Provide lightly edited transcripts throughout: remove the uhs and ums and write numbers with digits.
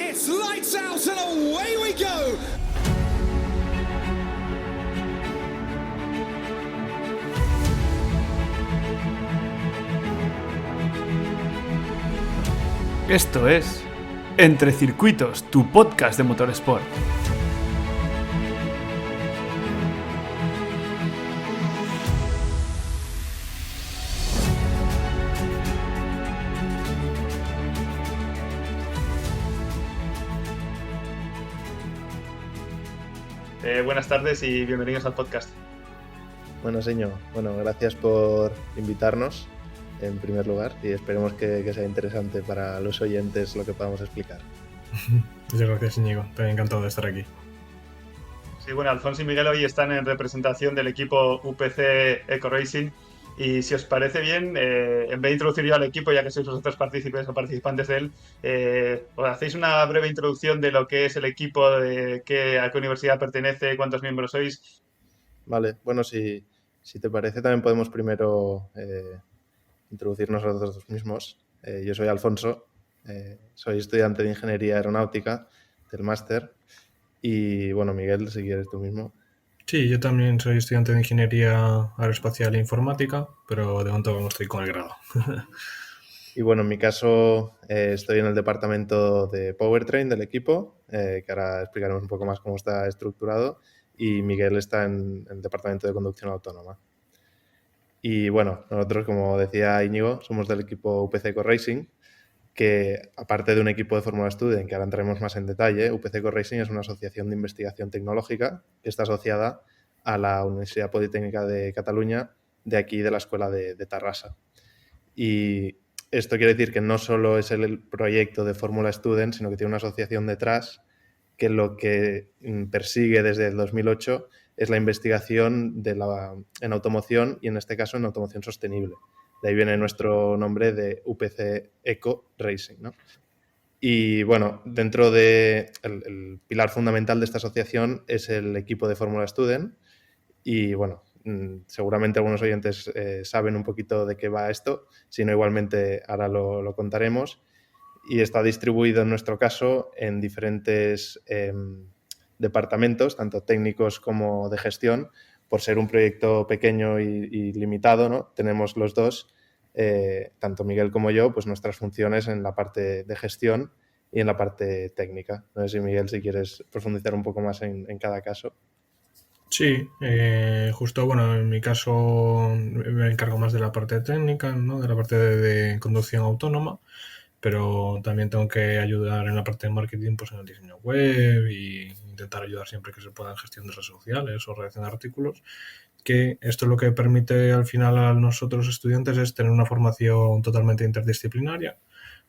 It's lights out and away we go. Esto es Entre Circuitos, tu podcast de motorsport. Buenas tardes y bienvenidos al podcast. Bueno, señor. Bueno, gracias por invitarnos en primer lugar y esperemos que sea interesante para los oyentes lo que podamos explicar. Muchas gracias, Íñigo. También encantado de estar aquí. Sí, bueno, Alfonso y Miguel hoy están en representación del equipo UPC Eco Racing y si os parece bien, en vez de introducir yo al equipo, ya que sois vosotros partícipes o participantes de él, os hacéis una breve introducción de lo que es el equipo, a qué universidad pertenece, cuántos miembros sois. Vale, bueno, si te parece también podemos primero introducirnos a nosotros dos mismos. Yo soy Alfonso, soy estudiante de Ingeniería Aeronáutica del máster y bueno, Miguel, si quieres tú mismo. Sí, yo también soy estudiante de Ingeniería Aeroespacial e Informática, pero de momento no estoy con el grado. Y bueno, en mi caso estoy en el departamento de Powertrain del equipo, que ahora explicaremos un poco más cómo está estructurado, y Miguel está en el departamento de conducción autónoma. Y bueno, nosotros, como decía Íñigo, somos del equipo UPC Eco Racing, que aparte de un equipo de Fórmula Student, que ahora entraremos más en detalle, UPC Eco Racing es una asociación de investigación tecnológica que está asociada a la Universidad Politécnica de Cataluña, de aquí de la Escuela de Tarrasa. Y esto quiere decir que no solo es el proyecto de Fórmula Student, sino que tiene una asociación detrás que lo que persigue desde el 2008 es la investigación en automoción y en este caso en automoción sostenible. De ahí viene nuestro nombre de UPC Eco Racing, ¿no? Y bueno, dentro de el pilar fundamental de esta asociación es el equipo de Fórmula Student y bueno, seguramente algunos oyentes saben un poquito de qué va esto, si no igualmente ahora lo contaremos. Y está distribuido en nuestro caso en diferentes departamentos, tanto técnicos como de gestión. Por ser un proyecto pequeño y limitado, ¿no? Tenemos los dos, tanto Miguel como yo, pues nuestras funciones en la parte de gestión y en la parte técnica. No sé si Miguel, si quieres profundizar un poco más en cada caso. Sí, justo, bueno, en mi caso me encargo más de la parte técnica, ¿no? De la parte de conducción autónoma, pero también tengo que ayudar en la parte de marketing, pues en el diseño web y intentar ayudar siempre que se pueda en gestión de redes sociales o redacción de artículos, que esto es lo que permite al final a nosotros estudiantes es tener una formación totalmente interdisciplinaria.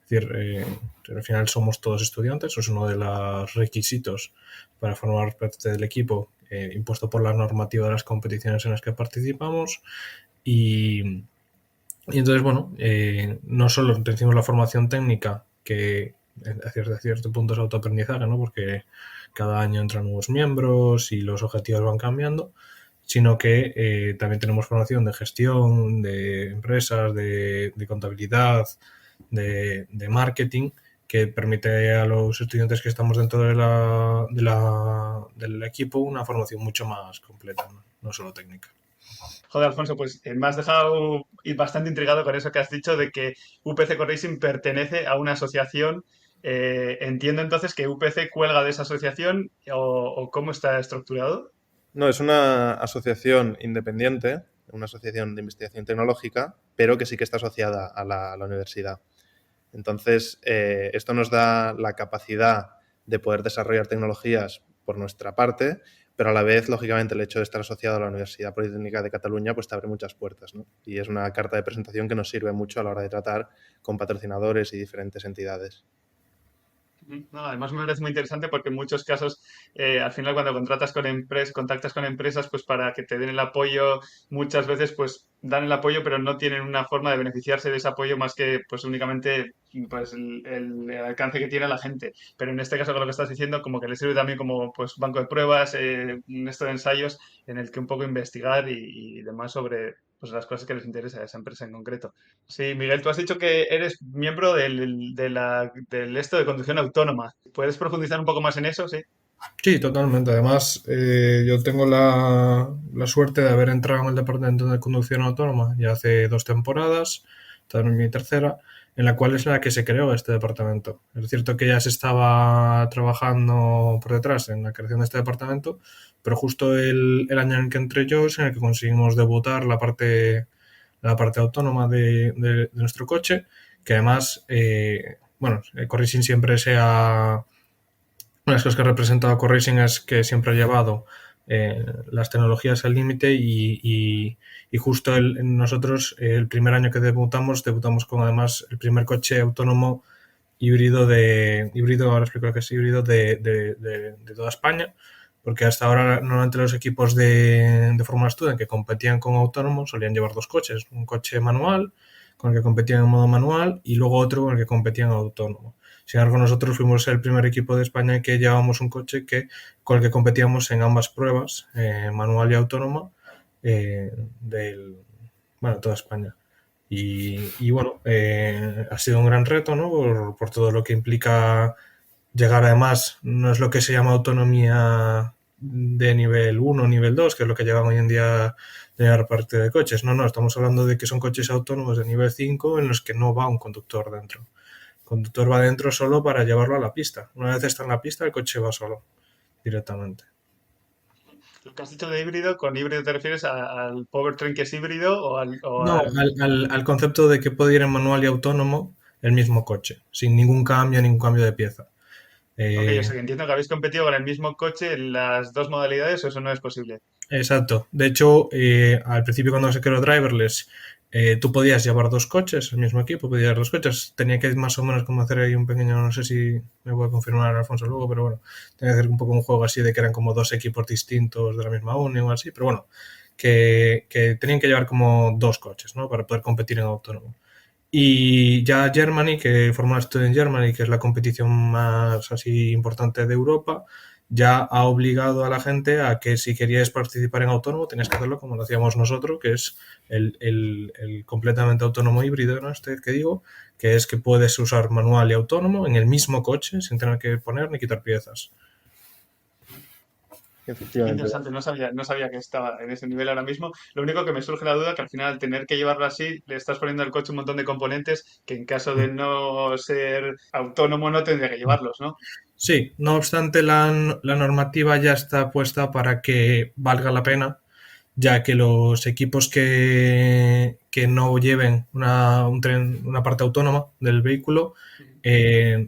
Es decir, al final somos todos estudiantes, eso es uno de los requisitos para formar parte del equipo impuesto por la normativa de las competiciones en las que participamos y entonces, bueno, no solo decimos la formación técnica, que a cierto punto es autoaprendizaje, ¿no? Porque cada año entran nuevos miembros y los objetivos van cambiando, sino que también tenemos formación de gestión, de empresas, de contabilidad, de marketing, que permite a los estudiantes que estamos dentro del equipo una formación mucho más completa, no solo técnica. Joder, Alfonso, pues me has dejado bastante intrigado con eso que has dicho de que UPC Eco Racing pertenece a una asociación. Entiendo entonces que UPC cuelga de esa asociación o cómo está estructurado. No, es una asociación independiente, una asociación de investigación tecnológica, pero que sí que está asociada a la universidad. Entonces, esto nos da la capacidad de poder desarrollar tecnologías por nuestra parte, pero a la vez, lógicamente, el hecho de estar asociado a la Universidad Politécnica de Cataluña pues te abre muchas puertas, ¿no? Y es una carta de presentación que nos sirve mucho a la hora de tratar con patrocinadores y diferentes entidades. No, además me parece muy interesante porque en muchos casos, al final cuando contactas con empresas, pues para que te den el apoyo, muchas veces pues dan el apoyo, pero no tienen una forma de beneficiarse de ese apoyo más que pues únicamente pues el alcance que tiene la gente. Pero en este caso, con lo que estás diciendo, como que le sirve también como pues banco de pruebas, un esto de ensayos en el que un poco investigar y demás pues las cosas que les interesa a esa empresa en concreto. Sí, Miguel, tú has dicho que eres miembro del esto de conducción autónoma. ¿Puedes profundizar un poco más en eso? Sí. Sí, totalmente. Además, yo tengo la suerte de haber entrado en el departamento de conducción autónoma ya hace 2 temporadas, esta es mi tercera, en la cual es la que se creó este departamento. Es cierto que ya se estaba trabajando por detrás en la creación de este departamento, pero justo el año en que entré yo es en el que conseguimos debutar la parte autónoma de nuestro coche, que además, bueno, Corricing siempre se ha... Una de las cosas que ha representado Corricing es que siempre ha llevado las tecnologías al límite y justo nosotros el primer año que debutamos con además el primer coche autónomo híbrido, ahora explico lo que es híbrido de toda España, porque hasta ahora normalmente los equipos de Fórmula Student que competían con autónomos solían llevar 2 coches, un coche manual con el que competían en modo manual y luego otro con el que competían en autónomo. Sin embargo, nosotros fuimos el primer equipo de España que llevábamos un coche con el que competíamos en ambas pruebas, manual y autónoma, toda España. Y bueno, ha sido un gran reto, ¿no? Por todo lo que implica llegar, además, no es lo que se llama autonomía de nivel 1, nivel 2, que es lo que llevan hoy en día de llevar parte de coches. No, estamos hablando de que son coches autónomos de nivel 5 en los que no va un conductor dentro. El conductor va dentro solo para llevarlo a la pista. Una vez está en la pista, el coche va solo, directamente. Lo que has dicho de híbrido, ¿con híbrido te refieres al powertrain que es híbrido No, al concepto de que puede ir en manual y autónomo el mismo coche, sin ningún cambio de pieza. Ok, o sea que entiendo que habéis competido con el mismo coche en las dos modalidades, o eso no es posible. Exacto. De hecho, al principio cuando se creó Driverless, tú podías llevar 2 coches, el mismo equipo podía llevar 2 coches. Tenía que más o menos como hacer ahí un pequeño, no sé si me puede confirmar Alfonso luego, pero bueno, tenía que hacer un poco un juego así de que eran como 2 equipos distintos de la misma uni o así, pero bueno, que tenían que llevar como 2 coches, ¿no? Para poder competir en autónomo. Y ya Germany, que Fórmula Student Germany, que es la competición más así importante de Europa, ya ha obligado a la gente a que si querías participar en autónomo tenías que hacerlo como lo hacíamos nosotros, que es el completamente autónomo híbrido, ¿no? Este que digo, que es que puedes usar manual y autónomo en el mismo coche sin tener que poner ni quitar piezas. Efectivamente. Interesante, no sabía que estaba en ese nivel ahora mismo. Lo único que me surge la duda que al final al tener que llevarlo así, le estás poniendo al coche un montón de componentes que en caso de no ser autónomo no tendría que llevarlos, ¿no? Sí, no obstante, la normativa ya está puesta para que valga la pena, ya que los equipos que no lleven una parte autónoma del vehículo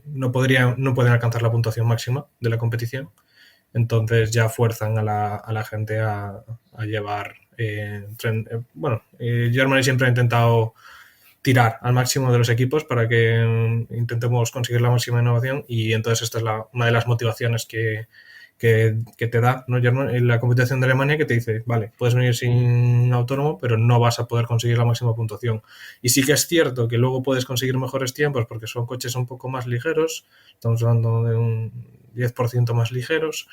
no pueden alcanzar la puntuación máxima de la competición. Entonces ya fuerzan a la gente a llevar Germany siempre ha intentado tirar al máximo de los equipos para que intentemos conseguir la máxima innovación y entonces esta es una de las motivaciones que te da, ¿no? En la competición de Alemania, que te dice, vale, puedes venir sin autónomo, pero no vas a poder conseguir la máxima puntuación. Y sí que es cierto que luego puedes conseguir mejores tiempos porque son coches un poco más ligeros, estamos hablando de un 10% más ligeros,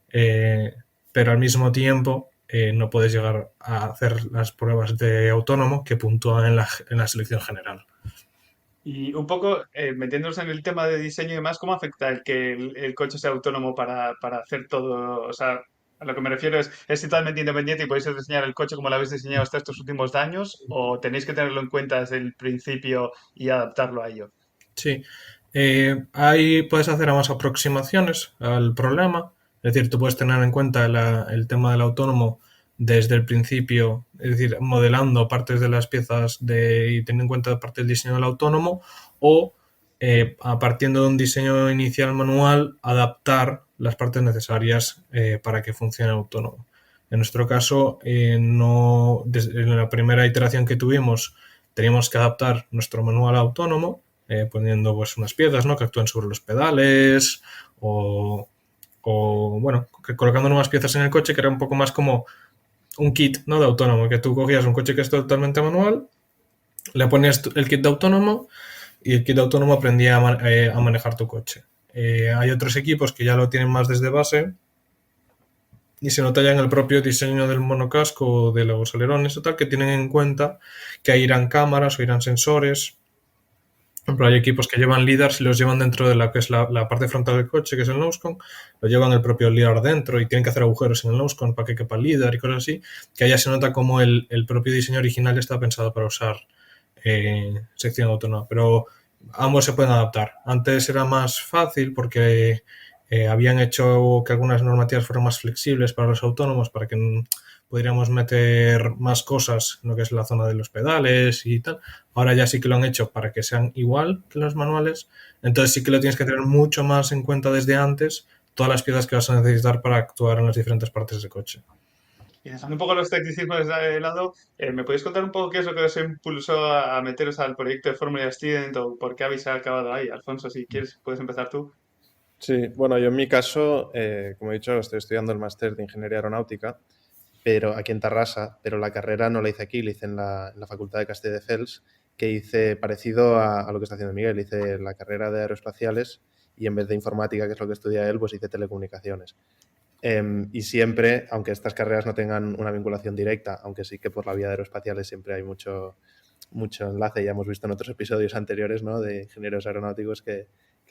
pero al mismo tiempo no puedes llegar a hacer las pruebas de autónomo que puntúan en la selección general. Y un poco metiéndonos en el tema de diseño y demás, ¿cómo afecta el que el coche sea autónomo para hacer todo? O sea, a lo que me refiero es totalmente independiente y podéis diseñar el coche como lo habéis diseñado hasta estos últimos años o tenéis que tenerlo en cuenta desde el principio y adaptarlo a ello. Sí, ahí puedes hacer más aproximaciones al problema, es decir, tú puedes tener en cuenta el tema del autónomo desde el principio, es decir, modelando partes de las piezas y teniendo en cuenta parte del diseño del autónomo o partiendo de un diseño inicial manual, adaptar las partes necesarias para que funcione autónomo. En nuestro caso, en la primera iteración que tuvimos, teníamos que adaptar nuestro manual autónomo, poniendo pues unas piezas, ¿no? Que actúen sobre los pedales o bueno, colocando nuevas piezas en el coche que era un poco más como un kit, ¿no? De autónomo, que tú cogías un coche que es totalmente manual, le ponías el kit de autónomo y el kit de autónomo aprendía a manejar tu coche. Hay otros equipos que ya lo tienen más desde base Y se nota ya en el propio diseño del monocasco o de los alerones o tal, que tienen en cuenta que ahí irán cámaras o irán sensores. Por ejemplo, hay equipos que llevan LiDARs y los llevan dentro de la que es la parte frontal del coche, que es el nosecon, lo llevan el propio LiDAR dentro y tienen que hacer agujeros en el nosecon para que quepa el LiDAR y cosas así, que allá se nota como el propio diseño original está pensado para usar sección autónoma, pero ambos se pueden adaptar. Antes era más fácil porque habían hecho que algunas normativas fueran más flexibles para los autónomos, para que pudiéramos meter más cosas en lo que es la zona de los pedales y tal. Ahora ya sí que lo han hecho para que sean igual que los manuales, entonces sí que lo tienes que tener mucho más en cuenta desde antes, todas las piezas que vas a necesitar para actuar en las diferentes partes del coche. Y dejando un poco los tecnicismos de lado, ¿me podéis contar un poco qué es lo que os impulsó a meteros al proyecto de Fórmula Student o por qué habéis acabado ahí? Alfonso, si quieres, puedes empezar tú. Sí, bueno, yo en mi caso, como he dicho, estoy estudiando el máster de Ingeniería Aeronáutica, pero aquí en Tarrasa, pero la carrera no la hice aquí, la hice en la Facultad de Castelldefels, que hice parecido a lo que está haciendo Miguel, hice la carrera de aeroespaciales y en vez de informática, que es lo que estudia él, pues hice telecomunicaciones. Y siempre, aunque estas carreras no tengan una vinculación directa, aunque sí que por la vía de aeroespaciales siempre hay mucho enlace, ya hemos visto en otros episodios anteriores, ¿no?, de ingenieros aeronáuticos que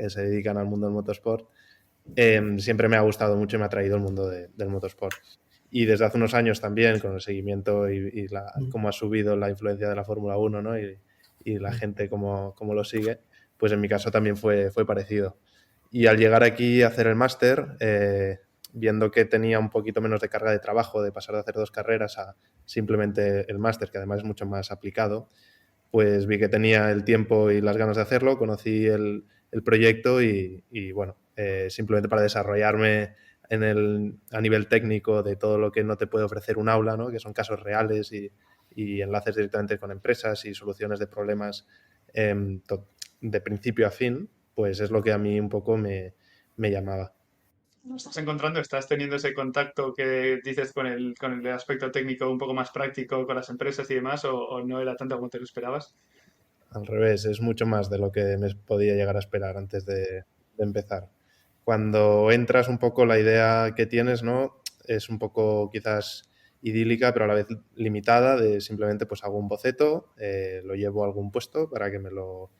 se dedican al mundo del motorsport, siempre me ha gustado mucho y me ha traído el mundo del motorsport. Y desde hace unos años también, con el seguimiento y cómo ha subido la influencia de la Fórmula 1, ¿no?, y la gente cómo lo sigue, pues en mi caso también fue parecido. Y al llegar aquí a hacer el máster, viendo que tenía un poquito menos de carga de trabajo, de pasar de hacer 2 carreras a simplemente el máster, que además es mucho más aplicado, pues vi que tenía el tiempo y las ganas de hacerlo, conocí el proyecto y bueno, simplemente para desarrollarme a nivel técnico de todo lo que no te puede ofrecer un aula, ¿no?, que son casos reales y enlaces directamente con empresas y soluciones de problemas de principio a fin, pues es lo que a mí un poco me llamaba. ¿Lo estás encontrando? ¿Estás teniendo ese contacto que dices con el aspecto técnico un poco más práctico con las empresas y demás o no era tanto como te lo esperabas? Al revés, es mucho más de lo que me podía llegar a esperar antes de empezar. Cuando entras un poco, la idea que tienes, ¿no?, es un poco quizás idílica, pero a la vez limitada, de simplemente pues hago un boceto, lo llevo a algún puesto para que me lo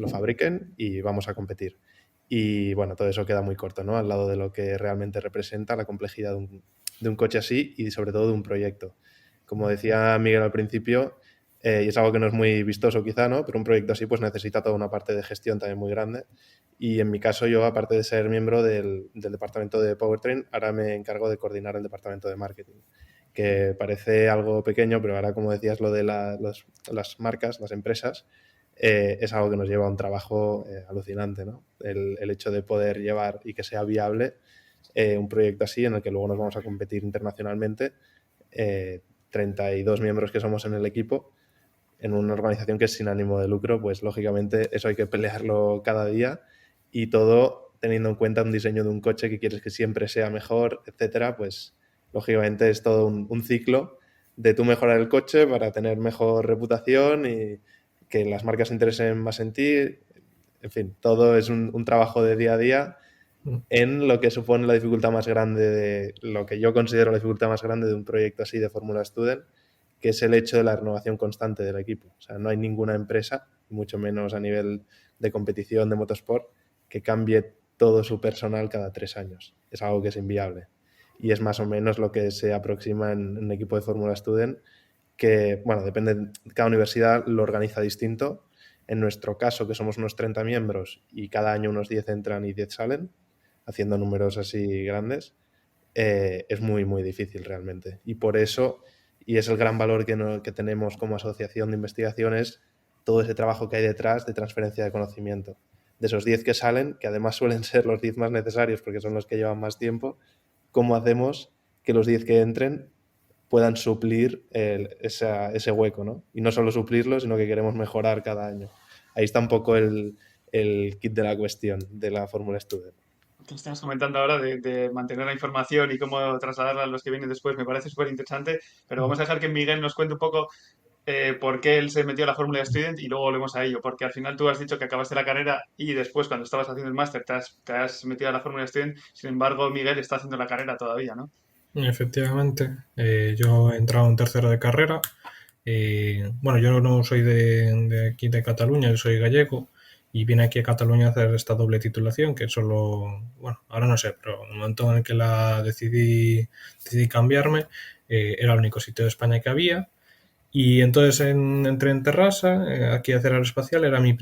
fabriquen y vamos a competir. Y bueno, todo eso queda muy corto, ¿no?, al lado de lo que realmente representa la complejidad de un coche así y sobre todo de un proyecto. Como decía Miguel al principio, y es algo que no es muy vistoso quizá, ¿no?, pero un proyecto así pues necesita toda una parte de gestión también muy grande. Y en mi caso yo, aparte de ser miembro del departamento de Powertrain, ahora me encargo de coordinar el departamento de marketing, que parece algo pequeño, pero ahora, como decías, lo de las marcas, las empresas, es algo que nos lleva a un trabajo alucinante, ¿no? El hecho de poder llevar y que sea viable un proyecto así en el que luego nos vamos a competir internacionalmente, 32 miembros que somos en el equipo, en una organización que es sin ánimo de lucro, pues lógicamente eso hay que pelearlo cada día y todo teniendo en cuenta un diseño de un coche que quieres que siempre sea mejor, etcétera, pues lógicamente es todo un ciclo de tú mejorar el coche para tener mejor reputación y que las marcas se interesen más en ti. En fin, todo es un trabajo de día a día en lo que supone la dificultad más grande, de lo que yo considero la dificultad más grande de un proyecto así de Fórmula Student, que es el hecho de la renovación constante del equipo. O sea, no hay ninguna empresa, mucho menos a nivel de competición de motorsport, que cambie todo su personal cada 3 años. Es algo que es inviable. Y es más o menos lo que se aproxima en un equipo de Fórmula Student, que, bueno, depende, cada universidad lo organiza distinto. En nuestro caso, que somos unos 30 miembros y cada año unos 10 entran y 10 salen, haciendo números así grandes, es muy, muy difícil realmente. Y por eso, y es el gran valor que tenemos como asociación de investigaciones, todo ese trabajo que hay detrás de transferencia de conocimiento. De esos 10 que salen, que además suelen ser los 10 más necesarios porque son los que llevan más tiempo, ¿cómo hacemos que los 10 que entren puedan suplir ese hueco, ¿no? Y no solo suplirlo, sino que queremos mejorar cada año. Ahí está un poco el kit de la cuestión de la Fórmula Student. Que estás comentando ahora de mantener la información y cómo trasladarla a los que vienen después me parece súper interesante, pero vamos a dejar que Miguel nos cuente un poco por qué él se metió a la Fórmula Student y luego volvemos a ello, porque al final tú has dicho que acabaste la carrera y después cuando estabas haciendo el máster te has metido a la Fórmula Student, sin embargo Miguel está haciendo la carrera todavía, ¿no? Efectivamente, yo he entrado en tercero de carrera. Bueno, yo no soy de aquí de Cataluña, yo soy gallego y vine aquí a Cataluña a hacer esta doble titulación, que solo, bueno, ahora no sé, pero en el momento en el que decidí cambiarme, era el único sitio de España que había. Y entonces entré en Terrassa, aquí a hacer aeroespacial, era mi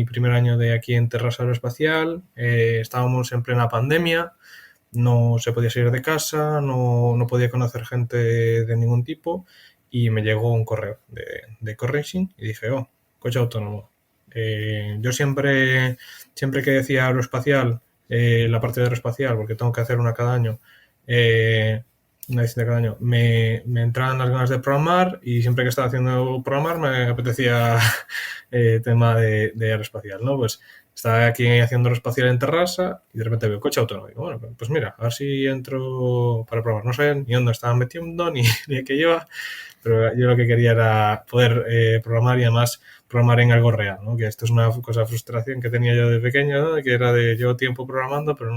primer año de aquí en Terrassa Aeroespacial, estábamos en plena pandemia, no se podía salir de casa, no podía conocer gente de ningún tipo y me llegó un correo de CoRacing y dije, oh, coche autónomo. Yo siempre que decía aeroespacial, la parte de aeroespacial, porque tengo que hacer una cada año, una distinta cada año, me entraban las ganas de programar y siempre que estaba haciendo programar me apetecía tema de aeroespacial, ¿no? Pues estaba aquí haciendo aeroespacial en Terrassa y de repente veo coche autónomo. Digo, bueno, pues mira, a ver si entro para probar. No sé ni dónde estaba metiendo ni qué lleva, pero yo lo que quería era poder programar y además programar en algo real, ¿no? Que esto es una cosa de frustración que tenía yo de pequeño, ¿no? Que era de llevo tiempo programando, pero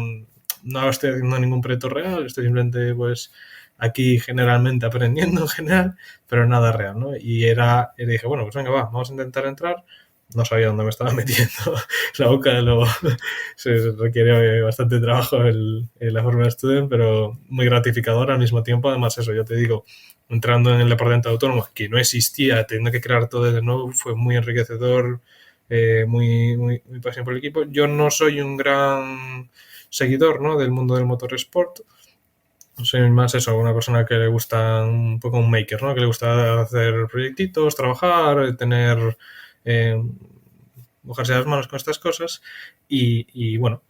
no estoy haciendo ningún proyecto real, estoy simplemente pues aquí generalmente aprendiendo en general, pero nada real, ¿no? Y dije, bueno, pues venga, vamos a intentar entrar. No sabía dónde me estaba metiendo la boca de lo... Se requiere bastante trabajo la Fórmula Student, pero muy gratificador al mismo tiempo. Además, eso, yo te digo, entrando en el departamento de autónomo, que no existía, teniendo que crear todo de nuevo, fue muy enriquecedor, muy pasión por el equipo. Yo no soy un gran seguidor, ¿no?, del mundo del motorsport. Soy más eso, una persona que le gusta un poco un maker, ¿no? Que le gusta hacer proyectitos, trabajar, eh, mojarse las manos con estas cosas y bueno,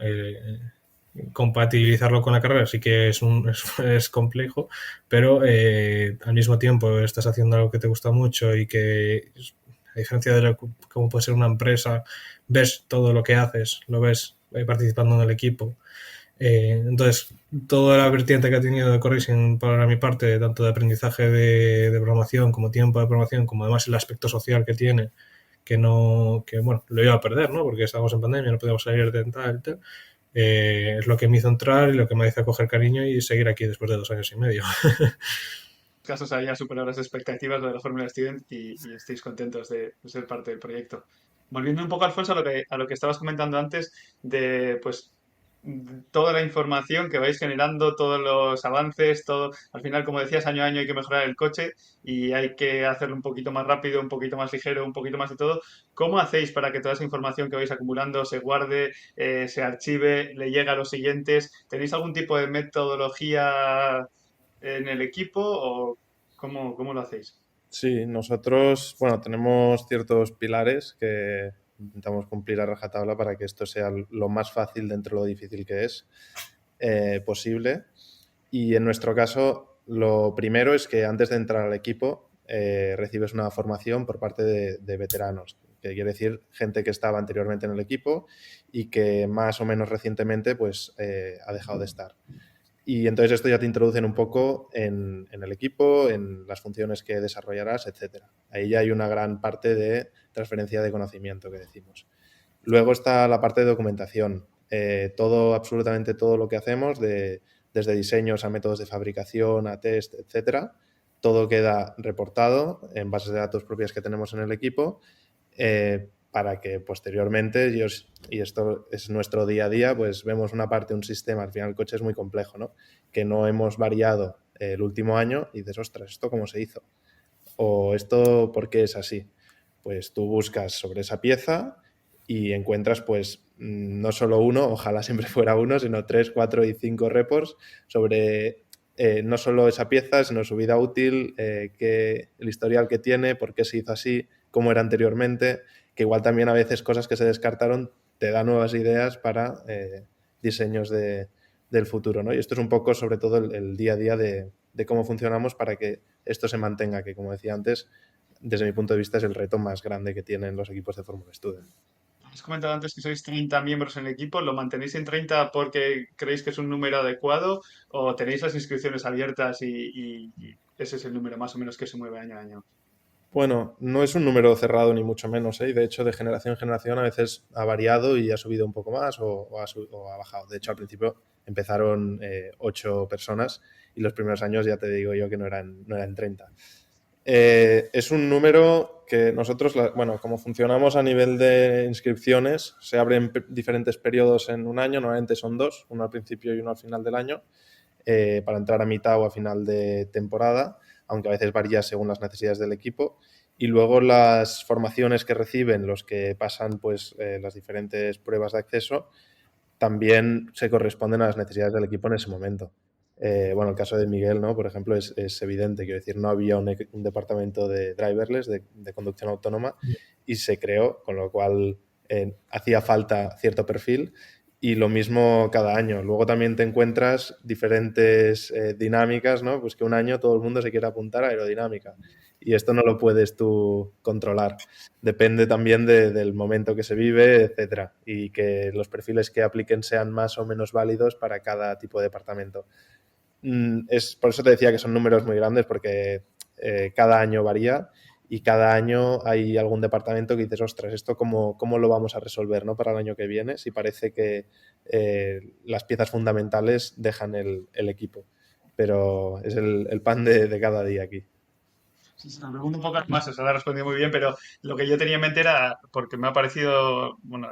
compatibilizarlo con la carrera sí que es complejo, pero al mismo tiempo estás haciendo algo que te gusta mucho y que, a diferencia de cómo puede ser una empresa, ves todo lo que haces, lo ves participando en el equipo. Entonces, toda la vertiente que ha tenido de CoRacing para mi parte, tanto de aprendizaje de programación como tiempo de programación, como además el aspecto social que tiene, que bueno, lo iba a perder, ¿no? Porque estábamos en pandemia, no podíamos salir de tal, es lo que me hizo entrar y lo que me hizo coger cariño y seguir aquí después de 2 años y medio. Casos haya superado las expectativas de la Fórmula Student y estéis contentos de ser parte del proyecto. Volviendo un poco, Alfonso, a lo que estabas comentando antes de pues toda la información que vais generando, todos los avances, todo, al final, como decías, año a año hay que mejorar el coche y hay que hacerlo un poquito más rápido, un poquito más ligero, un poquito más de todo. ¿Cómo hacéis para que toda esa información que vais acumulando se guarde, se archive, le llegue a los siguientes? ¿Tenéis algún tipo de metodología en el equipo o cómo lo hacéis? Sí, nosotros, bueno, tenemos ciertos pilares que intentamos cumplir a rajatabla para que esto sea lo más fácil dentro de lo difícil que es posible. Y en nuestro caso, lo primero es que antes de entrar al equipo recibes una formación por parte de veteranos, que quiere decir gente que estaba anteriormente en el equipo y que más o menos recientemente pues, ha dejado de estar. Y entonces esto ya te introducen un poco en el equipo, en las funciones que desarrollarás, etc. Ahí ya hay una gran parte de transferencia de conocimiento que decimos. Luego está la parte de documentación. Absolutamente todo lo que hacemos, desde diseños a métodos de fabricación, a test, etc., todo queda reportado en bases de datos propias que tenemos en el equipo para que posteriormente, y esto es nuestro día a día, pues vemos una parte, un sistema, al final el coche es muy complejo, ¿no? Que no hemos variado el último año y dices, ostras, ¿esto cómo se hizo? O esto, ¿por qué es así? Pues tú buscas sobre esa pieza y encuentras, pues, no solo uno, ojalá siempre fuera uno, sino 3, 4 y 5 reports sobre no solo esa pieza, sino su vida útil, el historial que tiene, por qué se hizo así, cómo era anteriormente, que igual también a veces cosas que se descartaron te da nuevas ideas para diseños del futuro, ¿no? Y esto es un poco sobre todo el día a día de cómo funcionamos para que esto se mantenga, que como decía antes, desde mi punto de vista es el reto más grande que tienen los equipos de Fórmula Student. Has comentado antes que sois 30 miembros en el equipo. ¿Lo mantenéis en 30 porque creéis que es un número adecuado o tenéis las inscripciones abiertas y ese es el número más o menos que se mueve año a año? Bueno, no es un número cerrado ni mucho menos, ¿eh? De hecho, de generación en generación a veces ha variado y ha subido un poco más o ha bajado. De hecho, al principio empezaron 8 personas y los primeros años ya te digo yo que no eran 30. Es un número que nosotros, bueno, como funcionamos a nivel de inscripciones, se abren diferentes periodos en un año, normalmente son 2, uno al principio y uno al final del año, para entrar a mitad o a final de temporada, aunque a veces varía según las necesidades del equipo. Y luego las formaciones que reciben los que pasan pues, las diferentes pruebas de acceso también se corresponden a las necesidades del equipo en ese momento. Bueno, el caso de Miguel, ¿no? Por ejemplo, es evidente. Quiero decir, no había un departamento de driverless, de conducción autónoma, y se creó, con lo cual hacía falta cierto perfil. Y lo mismo cada año. Luego también te encuentras diferentes dinámicas, ¿no? Pues que un año todo el mundo se quiere apuntar a aerodinámica. Y esto no lo puedes tú controlar. Depende también del momento que se vive, etcétera. Y que los perfiles que apliquen sean más o menos válidos para cada tipo de departamento. Por eso te decía que son números muy grandes, porque cada año varía y cada año hay algún departamento que dices, ostras, ¿esto cómo lo vamos a resolver, ¿no? Para el año que viene? Si parece que las piezas fundamentales dejan el equipo. Pero es el pan de cada día aquí. Sí, se me pregunto un poco más, se la ha respondido muy bien, pero lo que yo tenía en mente era, porque me ha parecido, bueno,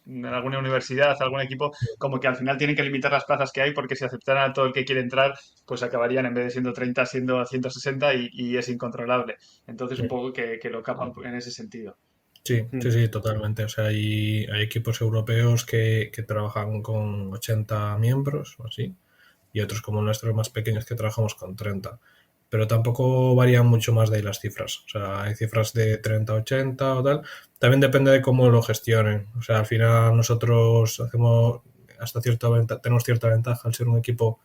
en alguna universidad, algún equipo, como que al final tienen que limitar las plazas que hay, porque si aceptaran a todo el que quiere entrar, pues acabarían en vez de siendo 30, siendo 160 y es incontrolable. Entonces, un poco que lo capan en ese sentido. Sí, totalmente. O sea, hay equipos europeos que trabajan con 80 miembros o así, y otros como nuestros más pequeños que trabajamos con 30. Pero tampoco varían mucho más de ahí las cifras. O sea, hay cifras de 30 a 80 o tal. También depende de cómo lo gestionen. O sea, al final nosotros hacemos tenemos cierta ventaja al ser un equipo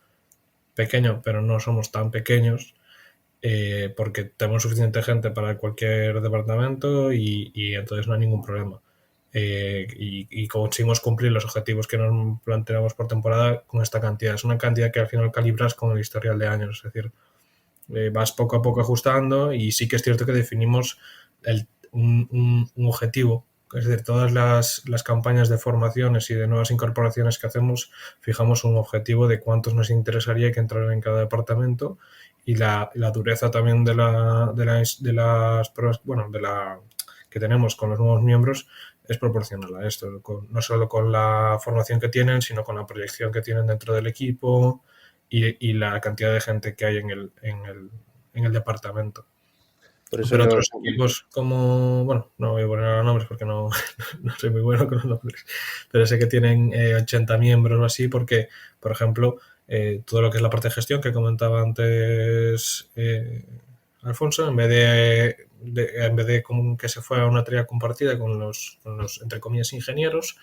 pequeño, pero no somos tan pequeños, porque tenemos suficiente gente para cualquier departamento y entonces no hay ningún problema. Y conseguimos cumplir los objetivos que nos planteamos por temporada con esta cantidad. Es una cantidad que al final calibras con el historial de años, es decir, vas poco a poco ajustando, y sí que es cierto que definimos un objetivo. Es decir, todas las campañas de formaciones y de nuevas incorporaciones que hacemos, fijamos un objetivo de cuántos nos interesaría que entraran en cada departamento, y la dureza también de las pruebas, bueno, que tenemos con los nuevos miembros es proporcional a esto, no solo con la formación que tienen, sino con la proyección que tienen dentro del equipo y la cantidad de gente que hay en el departamento. Por eso Pero otros equipos como, bueno, no voy a poner nombres porque no soy muy bueno con los nombres, pero sé que tienen 80 miembros o así, porque, por ejemplo, todo lo que es la parte de gestión que comentaba antes Alfonso, en vez de como que se fue a una tarea compartida con los entre comillas ingenieros,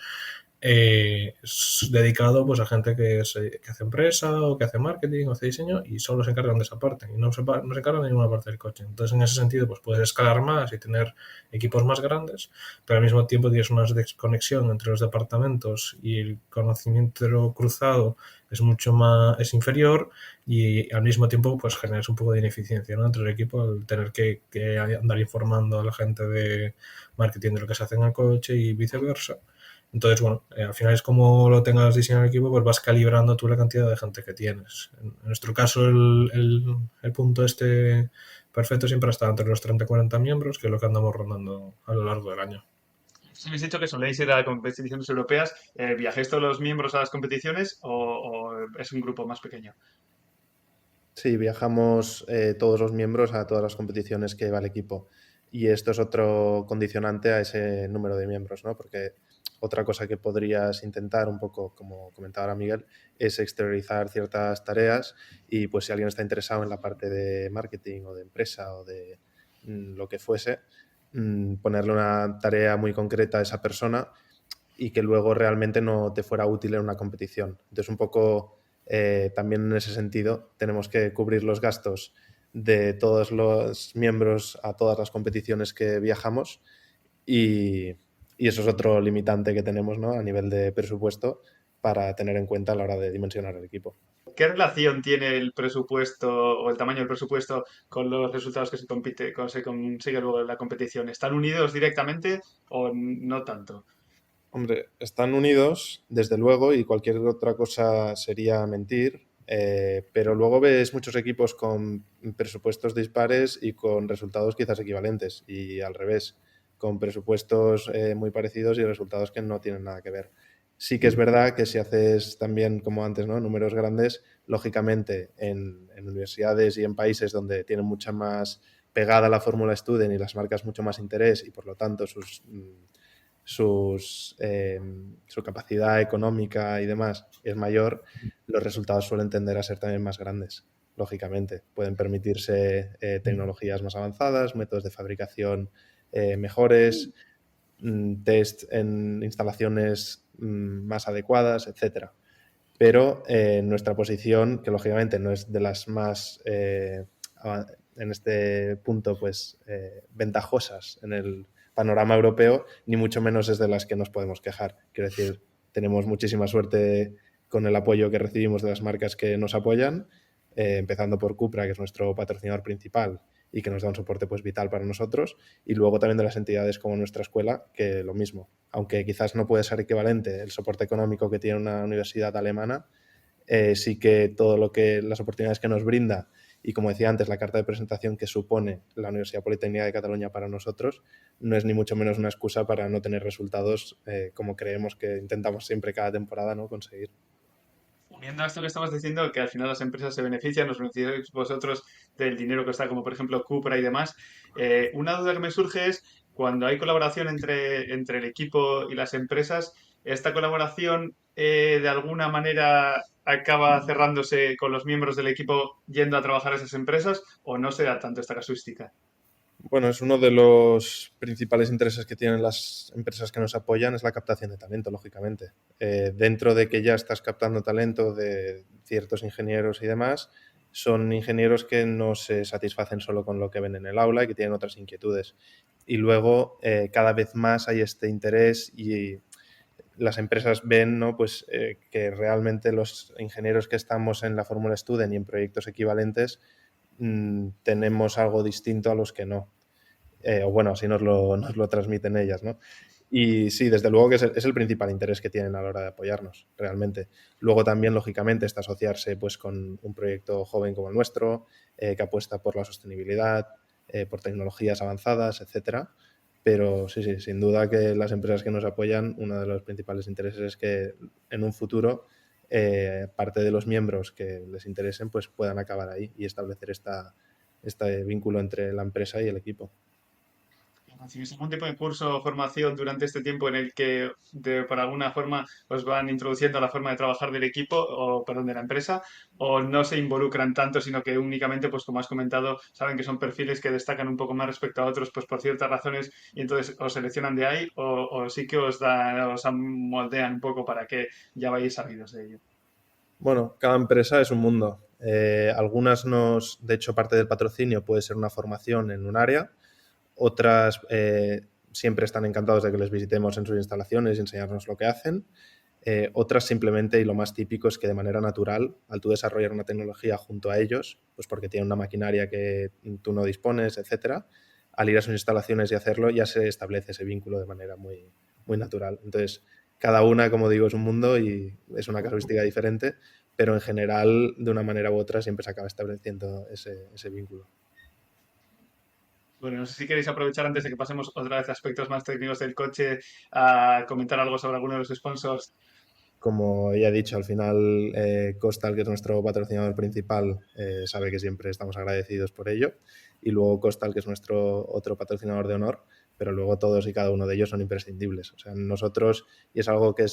es dedicado pues a gente que hace empresa o que hace marketing o hace diseño, y solo se encargan de esa parte y no se encargan de ninguna parte del coche. Entonces, en ese sentido, pues puedes escalar más y tener equipos más grandes, pero al mismo tiempo tienes una desconexión entre los departamentos y el conocimiento cruzado es inferior, y al mismo tiempo pues generas un poco de ineficiencia, ¿no?, entre el equipo, al tener que andar informando a la gente de marketing de lo que se hace en el coche y viceversa. Entonces, bueno, al final es como lo tengas diseñado el equipo, pues vas calibrando tú la cantidad de gente que tienes. En nuestro caso, el punto perfecto siempre está entre los 30 y 40 miembros, que es lo que andamos rondando a lo largo del año. Si habéis dicho que soléis ir a competiciones europeas, ¿viajáis todos los miembros a las competiciones o es un grupo más pequeño? Sí, viajamos todos los miembros a todas las competiciones que va el equipo. Y esto es otro condicionante a ese número de miembros, ¿no? Porque otra cosa que podrías intentar, un poco como comentaba ahora Miguel, es exteriorizar ciertas tareas, y pues si alguien está interesado en la parte de marketing o de empresa o de lo que fuese, ponerle una tarea muy concreta a esa persona y que luego realmente no te fuera útil en una competición. Entonces, un poco también en ese sentido tenemos que cubrir los gastos de todos los miembros a todas las competiciones que viajamos, y eso es otro limitante que tenemos, ¿no?, a nivel de presupuesto, para tener en cuenta a la hora de dimensionar el equipo. ¿Qué relación tiene el presupuesto o el tamaño del presupuesto con los resultados que se consigue luego en la competición? ¿Están unidos directamente o no tanto? Hombre, están unidos, desde luego, y cualquier otra cosa sería mentir, pero luego ves muchos equipos con presupuestos dispares y con resultados quizás equivalentes, y al revés, con presupuestos muy parecidos y resultados que no tienen nada que ver. Sí que es verdad que si haces también, como antes, ¿no?, números grandes, lógicamente en universidades y en países donde tienen mucha más pegada la fórmula Student y las marcas mucho más interés y por lo tanto su capacidad económica y demás es mayor, los resultados suelen tender a ser también más grandes, lógicamente. Pueden permitirse tecnologías más avanzadas, métodos de fabricación mejores, test en instalaciones más adecuadas, etcétera. Pero nuestra posición, que lógicamente no es de las más, en este punto, pues ventajosas en el panorama europeo, ni mucho menos es de las que nos podemos quejar. Quiero decir, tenemos muchísima suerte con el apoyo que recibimos de las marcas que nos apoyan, empezando por Cupra, que es nuestro patrocinador principal y que nos da un soporte pues vital para nosotros, y luego también de las entidades como nuestra escuela, que lo mismo. Aunque quizás no puede ser equivalente el soporte económico que tiene una universidad alemana, sí que todo lo que las oportunidades que nos brinda y, como decía antes, la carta de presentación que supone la Universidad Politécnica de Cataluña para nosotros no es ni mucho menos una excusa para no tener resultados como creemos que intentamos siempre cada temporada, ¿no?, conseguir. Uniendo a esto que estabas diciendo, que al final las empresas se benefician, os beneficiáis vosotros del dinero que está, como por ejemplo Cupra y demás. Una duda que me surge es, cuando hay colaboración entre el equipo y las empresas, ¿esta colaboración de alguna manera acaba cerrándose con los miembros del equipo yendo a trabajar a esas empresas o no se da tanto esta casuística? Bueno, es uno de los principales intereses que tienen las empresas que nos apoyan, es la captación de talento, lógicamente. Dentro de que ya estás captando talento de ciertos ingenieros y demás, son ingenieros que no se satisfacen solo con lo que ven en el aula y que tienen otras inquietudes. Y luego cada vez más hay este interés y las empresas ven, ¿no?, pues, que realmente los ingenieros que estamos en la Fórmula Student y en proyectos equivalentes tenemos algo distinto a los que no. O bueno, así nos lo transmiten ellas, ¿no? Y sí, desde luego que es el principal interés que tienen a la hora de apoyarnos, realmente. Luego también, lógicamente, está asociarse pues, con un proyecto joven como el nuestro, que apuesta por la sostenibilidad, por tecnologías avanzadas, etcétera. Pero sí, sí, sin duda que las empresas que nos apoyan, uno de los principales intereses es que en un futuro parte de los miembros que les interesen pues puedan acabar ahí y establecer este vínculo entre la empresa y el equipo. ¿Recibís algún tipo de curso o formación durante este tiempo en el que por alguna forma os van introduciendo la forma de trabajar del equipo o, perdón, de la empresa o no se involucran tanto, sino que únicamente, pues como has comentado, saben que son perfiles que destacan un poco más respecto a otros, pues por ciertas razones y entonces os seleccionan de ahí o sí que os moldean un poco para que ya vayáis sabidos de ello? Bueno, cada empresa es un mundo. Algunas de hecho, parte del patrocinio puede ser una formación en un área. Otras siempre están encantados de que les visitemos en sus instalaciones y enseñarnos lo que hacen. Otras simplemente, y lo más típico, es que de manera natural, al tú desarrollar una tecnología junto a ellos, pues porque tienen una maquinaria que tú no dispones, etcétera, al ir a sus instalaciones y hacerlo ya se establece ese vínculo de manera muy, muy natural. Entonces, cada una, como digo, es un mundo y es una casuística diferente, pero en general, de una manera u otra, siempre se acaba estableciendo ese vínculo. Bueno, no sé si queréis aprovechar antes de que pasemos otra vez a aspectos más técnicos del coche a comentar algo sobre alguno de los sponsors. Como ya he dicho, al final Costal, que es nuestro patrocinador principal, sabe que siempre estamos agradecidos por ello. Y luego Costal, que es nuestro otro patrocinador de honor, pero luego todos y cada uno de ellos son imprescindibles. O sea, nosotros, y es algo que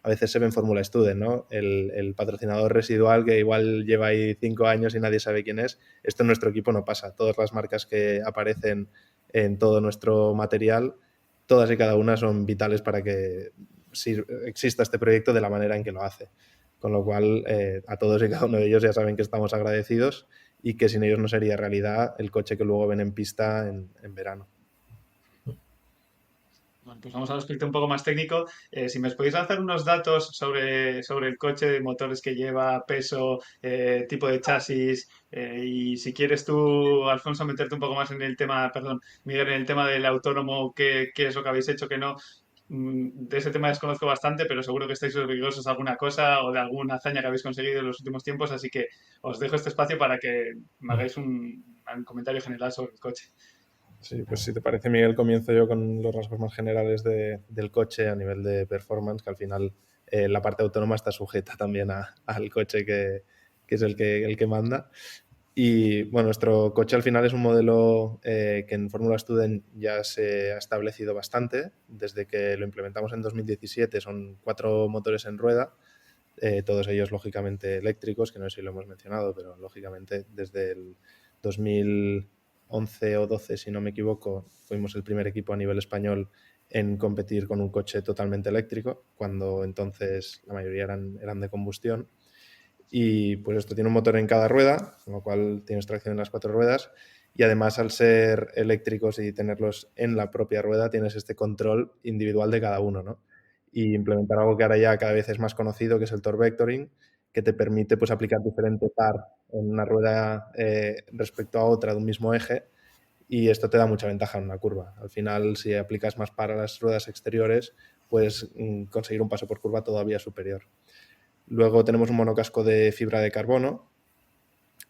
a veces se ve en Fórmula Student, ¿no? El patrocinador residual que igual lleva ahí 5 años y nadie sabe quién es. Esto en nuestro equipo no pasa. Todas las marcas que aparecen en todo nuestro material, todas y cada una son vitales para que exista este proyecto de la manera en que lo hace. Con lo cual, a todos y cada uno de ellos ya saben que estamos agradecidos y que sin ellos no sería realidad el coche que luego ven en pista en verano. Bueno, pues vamos al aspecto un poco más técnico. Si me podéis hacer unos datos sobre el coche, de motores que lleva, peso, tipo de chasis, y si quieres tú, Alfonso, meterte un poco más en el tema, perdón, Miguel, en el tema del autónomo, qué es lo que habéis hecho, qué no, de ese tema desconozco bastante, pero seguro que estáis orgullosos de alguna cosa o de alguna hazaña que habéis conseguido en los últimos tiempos, así que os dejo este espacio para que me hagáis un comentario general sobre el coche. Sí, pues si te parece, Miguel, comienzo yo con los rasgos más generales del coche a nivel de performance, que al final la parte autónoma está sujeta también al coche que es el que manda. Y bueno, nuestro coche al final es un modelo que en Fórmula Student ya se ha establecido bastante. Desde que lo implementamos en 2017 son 4 motores en rueda, todos ellos lógicamente eléctricos, que no sé si lo hemos mencionado, pero lógicamente desde el 2011 o 12, si no me equivoco, fuimos el primer equipo a nivel español en competir con un coche totalmente eléctrico, cuando entonces la mayoría eran de combustión. Y pues esto tiene un motor en cada rueda, con lo cual tienes tracción en las 4 ruedas, y además al ser eléctricos y tenerlos en la propia rueda tienes este control individual de cada uno, ¿no? Y implementar algo que ahora ya cada vez es más conocido, que es el torque vectoring, que te permite pues aplicar diferente par en una rueda respecto a otra de un mismo eje, y esto te da mucha ventaja en una curva. Al final, si aplicas más par a las ruedas exteriores, puedes conseguir un paso por curva todavía superior. Luego tenemos un monocasco de fibra de carbono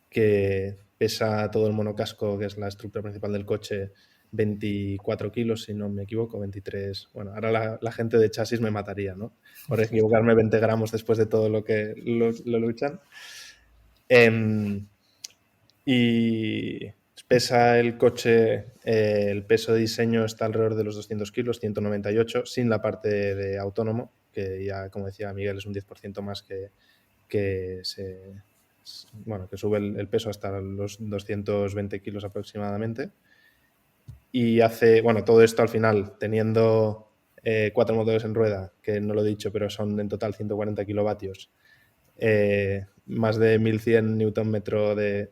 que pesa todo el monocasco, que es la estructura principal del coche, 24 kilos, si no me equivoco, 23. Bueno, ahora la gente de chasis me mataría, ¿no? Por equivocarme 20 gramos después de todo lo que lo luchan. Y pesa el coche, el peso de diseño está alrededor de los 200 kilos, 198, sin la parte de autónomo, que ya, como decía Miguel, es un 10% más que sube el peso hasta los 220 kilos aproximadamente. Y hace, todo esto al final, teniendo 4 motores en rueda, que no lo he dicho, pero son en total 140 kilovatios, más de 1100 Nm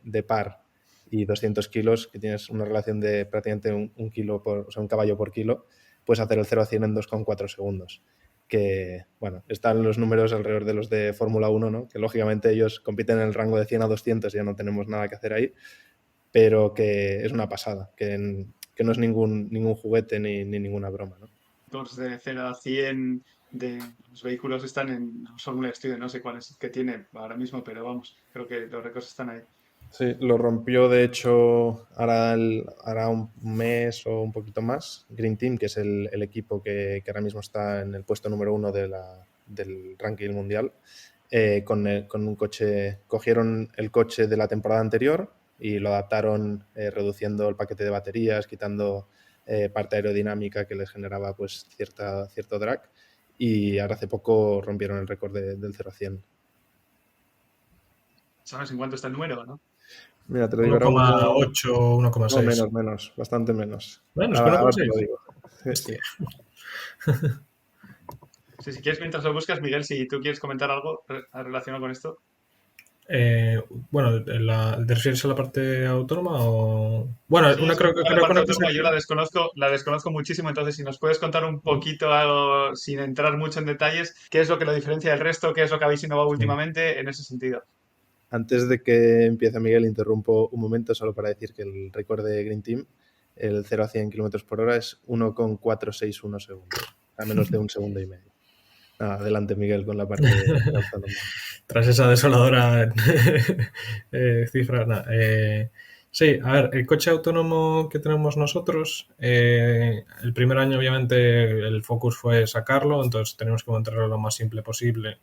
de par y 200 kilos, que tienes una relación de prácticamente un caballo por kilo, puedes hacer el 0 a 100 en 2,4 segundos. Que, están los números alrededor de los de Fórmula 1, ¿no? Que lógicamente ellos compiten en el rango de 100 a 200, ya no tenemos nada que hacer ahí, pero que es una pasada, que no es ningún juguete ni ninguna broma, ¿no? Los de 0 a 100 de los vehículos están en Fórmula Studio, no sé cuáles que tiene ahora mismo, pero vamos, creo que los récords están ahí. Sí, lo rompió de hecho hará un mes o un poquito más Green Team, que es el equipo que ahora mismo está en el puesto número 1 del ranking mundial, con un coche. Cogieron el coche de la temporada anterior y lo adaptaron reduciendo el paquete de baterías, quitando parte aerodinámica que les generaba pues cierto drag, y ahora hace poco rompieron el récord del 0 a 100. ¿Sabes en cuánto está el número, no? Mira, te lo digo. 1,8, 1,6. No, menos, bastante menos. Menos que Ahora te 1,6. lo digo. Hostia. Sí, si quieres, mientras lo buscas, Miguel, si tú quieres comentar algo relacionado con esto. ¿Te refieres a la parte autónoma o...? Bueno, Sí, una creo que la parte conoces autónoma aquí. yo la desconozco muchísimo, entonces si nos puedes contar un poquito algo, sin entrar mucho en detalles, qué es lo que lo diferencia del resto, qué es lo que habéis innovado últimamente en ese sentido. Antes de que empiece, Miguel, interrumpo un momento solo para decir que el récord de Green Team, el 0 a 100 km por hora, es 1,461 segundos, a menos de un segundo y medio. Adelante, Miguel, con la parte autónoma. Tras esa desoladora cifra. Sí, a ver, el coche autónomo que tenemos nosotros, el primer año obviamente el focus fue sacarlo, entonces tenemos que montarlo lo más simple posible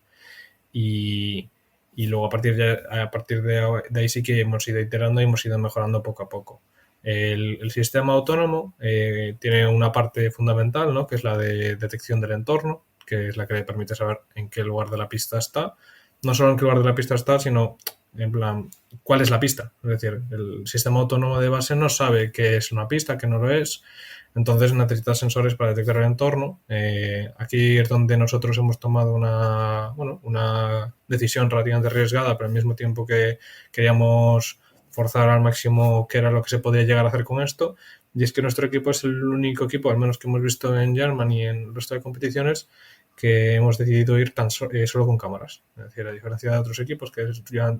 y luego a partir de ahí sí que hemos ido iterando y hemos ido mejorando poco a poco. El sistema autónomo tiene una parte fundamental, ¿no? Que es la de detección del entorno, que es la que le permite saber en qué lugar de la pista está. No solo en qué lugar de la pista está, sino en plan, ¿cuál es la pista? Es decir, el sistema autónomo de base no sabe qué es una pista, qué no lo es. Entonces necesita sensores para detectar el entorno. Aquí es donde nosotros hemos tomado una decisión relativamente arriesgada, pero al mismo tiempo que queríamos forzar al máximo qué era lo que se podía llegar a hacer con esto. Y es que nuestro equipo es el único equipo, al menos que hemos visto en German y en el resto de competiciones, que hemos decidido ir solo con cámaras. Es decir, a diferencia de otros equipos que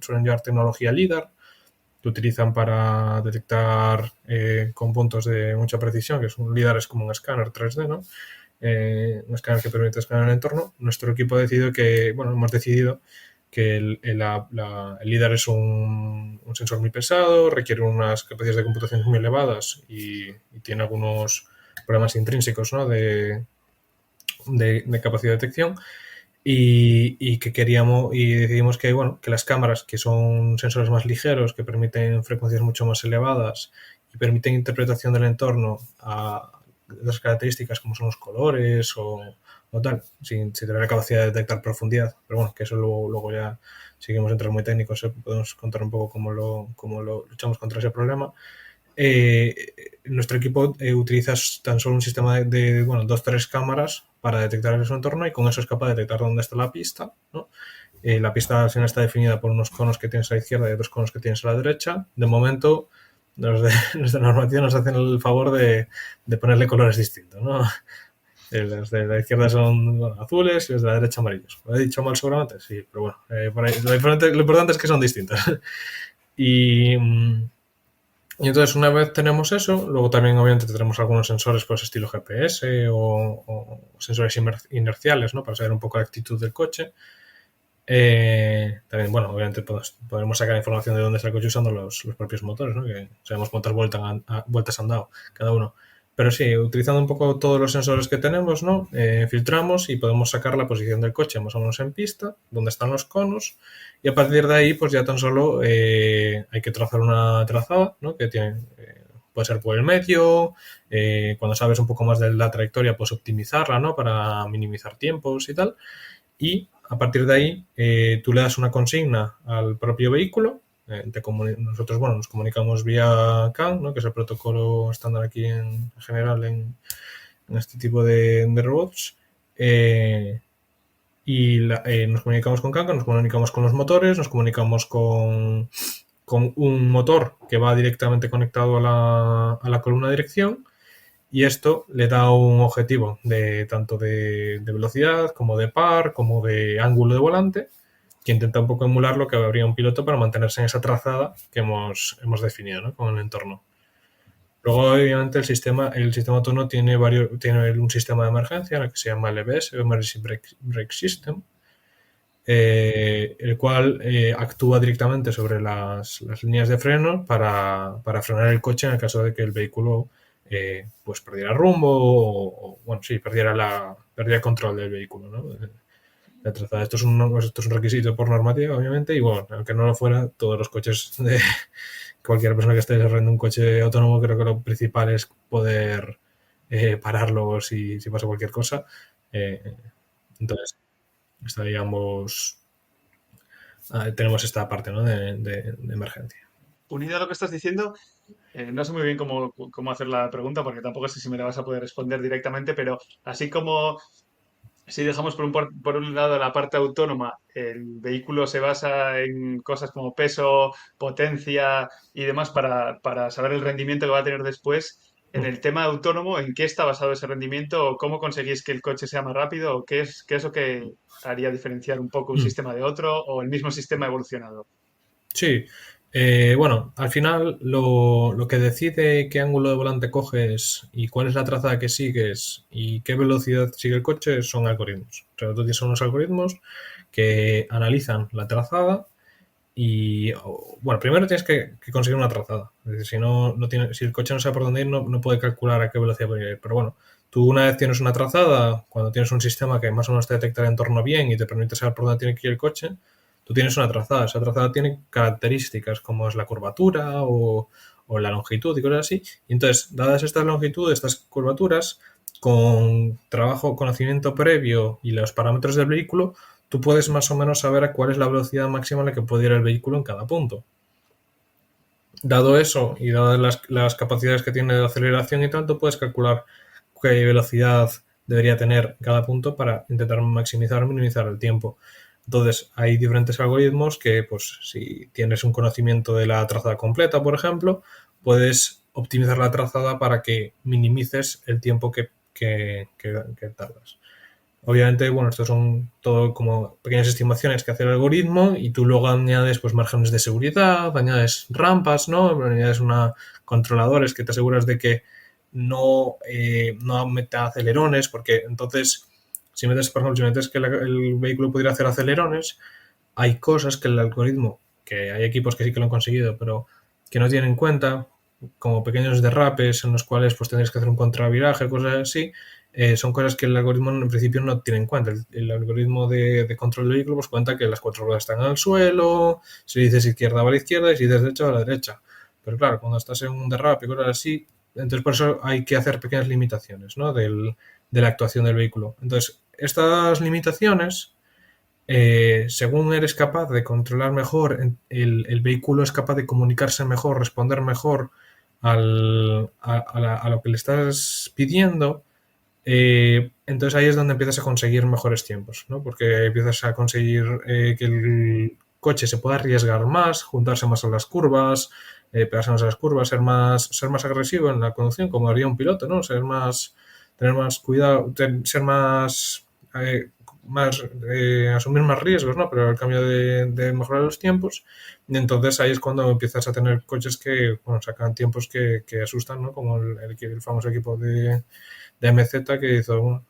suelen llevar tecnología LiDAR, que utilizan para detectar con puntos de mucha precisión, que un LiDAR es como un escáner 3D, ¿no? un escáner que permite escanear el entorno, nuestro equipo ha decidido que, bueno, hemos decidido que el LiDAR es un sensor muy pesado, requiere unas capacidades de computación muy elevadas y tiene algunos problemas intrínsecos, ¿no? de capacidad de detección. Y que queríamos y decidimos que, bueno, que las cámaras, que son sensores más ligeros, que permiten frecuencias mucho más elevadas y permiten interpretación del entorno a las características como son los colores o tal, sin tener la capacidad de detectar profundidad. Pero bueno, que eso luego ya seguimos entrar muy técnicos, podemos contar un poco cómo lo luchamos contra ese problema. Nuestro equipo utiliza tan solo un sistema de 2-3 cámaras para detectar su entorno y con eso es capaz de detectar dónde está la pista, ¿no? La pista al final está definida por unos conos que tienes a la izquierda y otros conos que tienes a la derecha. De momento, los de normativa nos hacen el favor de ponerle colores distintos, ¿no? Los de la izquierda son azules y los de la derecha amarillos. ¿Lo he dicho mal seguramente? Sí, pero bueno, por ahí, lo importante es que son distintos. Y entonces, una vez tenemos eso, luego también obviamente tendremos algunos sensores pues estilo GPS o sensores inerciales, ¿no? Para saber un poco la actitud del coche. También, bueno, obviamente podremos sacar información de dónde está el coche usando los propios motores, ¿no? Que sabemos cuántas vueltas han dado cada uno. Pero sí, utilizando un poco todos los sensores que tenemos, ¿no? Filtramos y podemos sacar la posición del coche más o menos en pista, dónde están los conos, y a partir de ahí, pues ya tan solo hay que trazar una trazada, ¿no? Que puede ser por el medio, cuando sabes un poco más de la trayectoria, pues optimizarla, ¿no? Para minimizar tiempos y tal. Y a partir de ahí, tú le das una consigna al propio vehículo. Nosotros, bueno, nos comunicamos vía CAN, ¿no? Que es el protocolo estándar aquí en general en este tipo de robots. Nos comunicamos con CAN, nos comunicamos con los motores, nos comunicamos con un motor que va directamente conectado a la columna de dirección. Y esto le da un objetivo tanto de velocidad como de par, como de ángulo de volante, que intenta un poco emular lo que habría un piloto para mantenerse en esa trazada que hemos definido, ¿no? Con el entorno. Luego, obviamente, el sistema autónomo tiene un sistema de emergencia, el que se llama LBS, Emergency Brake System, el cual actúa directamente sobre las líneas de freno para frenar el coche en el caso de que el vehículo pues perdiera rumbo o perdiera el control del vehículo, ¿no? La trazada. Esto es un requisito por normativa, obviamente, y bueno, aunque no lo fuera, todos los coches de cualquier persona que esté desarrollando un coche autónomo, creo que lo principal es poder pararlo si pasa cualquier cosa. Entonces, tenemos esta parte, ¿no? de emergencia. Unido a lo que estás diciendo, no sé muy bien cómo hacer la pregunta porque tampoco sé si me la vas a poder responder directamente, pero así como si dejamos por un lado la parte autónoma, el vehículo se basa en cosas como peso, potencia y demás para saber el rendimiento que va a tener después. En el tema autónomo, ¿en qué está basado ese rendimiento? ¿O cómo conseguís que el coche sea más rápido? ¿O qué es lo que haría diferenciar un poco un sistema de otro o el mismo sistema evolucionado? Sí, bueno, al final lo que decide qué ángulo de volante coges y cuál es la trazada que sigues y qué velocidad sigue el coche son algoritmos. O sea, tú tienes unos algoritmos que analizan la trazada y, bueno, primero tienes que conseguir una trazada. Es decir, si el coche no sabe por dónde ir, no puede calcular a qué velocidad puede ir. Pero bueno, tú una vez tienes una trazada, cuando tienes un sistema que más o menos te detecta el entorno bien y te permite saber por dónde tiene que ir el coche, tú tienes una trazada. Esa trazada tiene características como es la curvatura o la longitud y cosas así. Y entonces, dadas estas longitudes, estas curvaturas, con trabajo, conocimiento previo y los parámetros del vehículo, tú puedes más o menos saber a cuál es la velocidad máxima a la que puede ir el vehículo en cada punto. Dado eso y dadas las capacidades que tiene de aceleración y tal, tú puedes calcular qué velocidad debería tener cada punto para intentar maximizar o minimizar el tiempo. Entonces, hay diferentes algoritmos que, pues, si tienes un conocimiento de la trazada completa, por ejemplo, puedes optimizar la trazada para que minimices el tiempo que tardas. Obviamente, bueno, estos son todo como pequeñas estimaciones que hace el algoritmo y tú luego añades pues márgenes de seguridad, añades rampas, ¿no? Añades controladores que te aseguras de que no meta acelerones, porque entonces, por ejemplo, si metes que el vehículo pudiera hacer acelerones, hay cosas que el algoritmo, que hay equipos que sí que lo han conseguido, pero que no tienen en cuenta, como pequeños derrapes en los cuales pues tendrías que hacer un contraviraje, cosas así, son cosas que el algoritmo en principio no tiene en cuenta. El algoritmo de control del vehículo pues cuenta que las 4 ruedas están al suelo, si dices izquierda va a la izquierda y si dices derecha va a la derecha. Pero claro, cuando estás en un derrape y cosas así, entonces por eso hay que hacer pequeñas limitaciones, ¿no? de la actuación del vehículo. Entonces, estas limitaciones, según eres capaz de controlar mejor, el vehículo es capaz de comunicarse mejor, responder mejor a lo que le estás pidiendo, entonces ahí es donde empiezas a conseguir mejores tiempos, ¿no? Porque empiezas a conseguir que el coche se pueda arriesgar más, juntarse más a las curvas, pegarse más a las curvas, ser más agresivo en la conducción, como haría un piloto, ¿no? Tener más cuidado, ser eh, asumir más riesgos, ¿no? Pero al cambio de mejorar los tiempos, y entonces ahí es cuando empiezas a tener coches que, bueno, sacan tiempos que asustan, ¿no? Como el famoso equipo de MZ que hizo,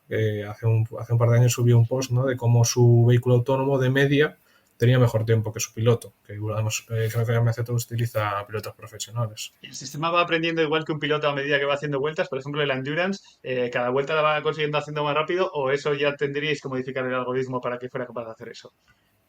hace un par de años subió un post, ¿no? De cómo su vehículo autónomo de media tenía mejor tiempo que su piloto, que además creo que MZ utiliza pilotos profesionales. El sistema va aprendiendo igual que un piloto a medida que va haciendo vueltas. Por ejemplo, el Endurance, cada vuelta la va consiguiendo haciendo más rápido, o eso ya tendríais que modificar el algoritmo para que fuera capaz de hacer eso.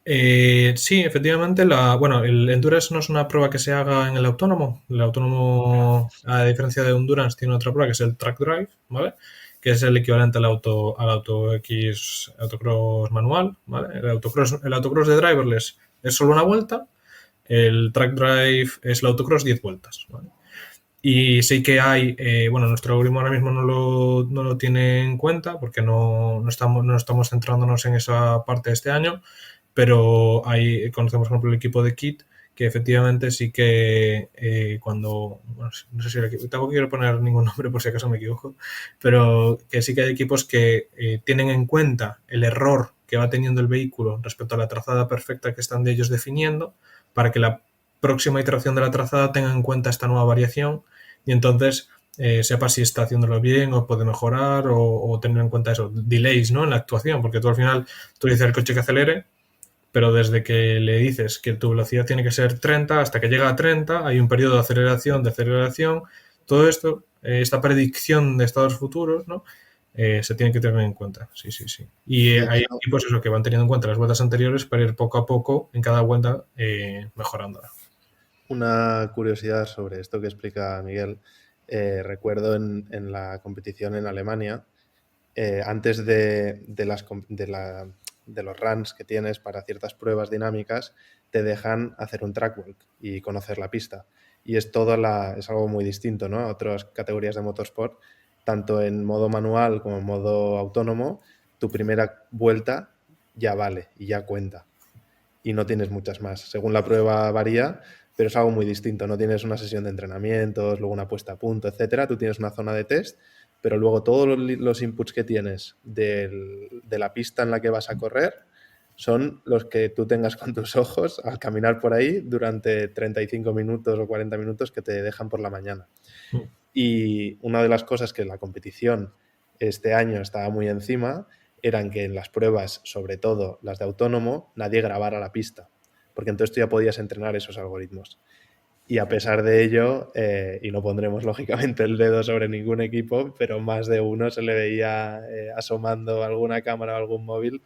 Sí, efectivamente, el Endurance no es una prueba que se haga en el autónomo. El autónomo, a diferencia de Endurance, tiene otra prueba que es el Track Drive, ¿vale? Que es el equivalente al auto X autocross manual, ¿vale? El autocross de driverless es solo una vuelta, el Track Drive es el autocross 10 vueltas, ¿vale? Y sí que hay, nuestro algoritmo ahora mismo no lo tiene en cuenta porque no estamos centrándonos en esa parte este año, pero conocemos, por ejemplo, el equipo de Kit, que efectivamente sí que no sé si tampoco quiero poner ningún nombre por si acaso me equivoco, pero que sí que hay equipos que tienen en cuenta el error que va teniendo el vehículo respecto a la trazada perfecta que están de ellos definiendo, para que la próxima iteración de la trazada tenga en cuenta esta nueva variación y entonces sepa si está haciéndolo bien o puede mejorar o tener en cuenta eso, delays, ¿no? En la actuación, porque tú al final, tú dices al coche que acelere, pero desde que le dices que tu velocidad tiene que ser 30 hasta que llega a 30, hay un periodo de aceleración, todo esto, esta predicción de estados futuros, ¿no? Se tiene que tener en cuenta, sí. Y De hay hecho, equipos que van teniendo en cuenta las vueltas anteriores para ir poco a poco en cada vuelta mejorándola. una curiosidad sobre esto que explica Miguel. Recuerdo en la competición en Alemania, antes de los runs que tienes para ciertas pruebas dinámicas, te dejan hacer un track walk y conocer la pista. Y es algo muy distinto, ¿no? A otras categorías de motorsport, tanto en modo manual como en modo autónomo, tu primera vuelta ya vale y ya cuenta. Y no tienes muchas más. Según la prueba varía, pero es algo muy distinto. No tienes una sesión de entrenamientos, luego una puesta a punto, etcétera. Tú tienes una zona de test, pero luego todos los inputs que tienes de la pista en la que vas a correr son los que tú tengas con tus ojos al caminar por ahí durante 35 minutos o 40 minutos que te dejan por la mañana. Y una de las cosas que la competición este año estaba muy encima eran que en las pruebas, sobre todo las de autónomo, nadie grabara la pista, porque entonces tú ya podías entrenar esos algoritmos. Y a pesar de ello, y no pondremos lógicamente el dedo sobre ningún equipo, pero más de uno se le veía asomando alguna cámara o algún móvil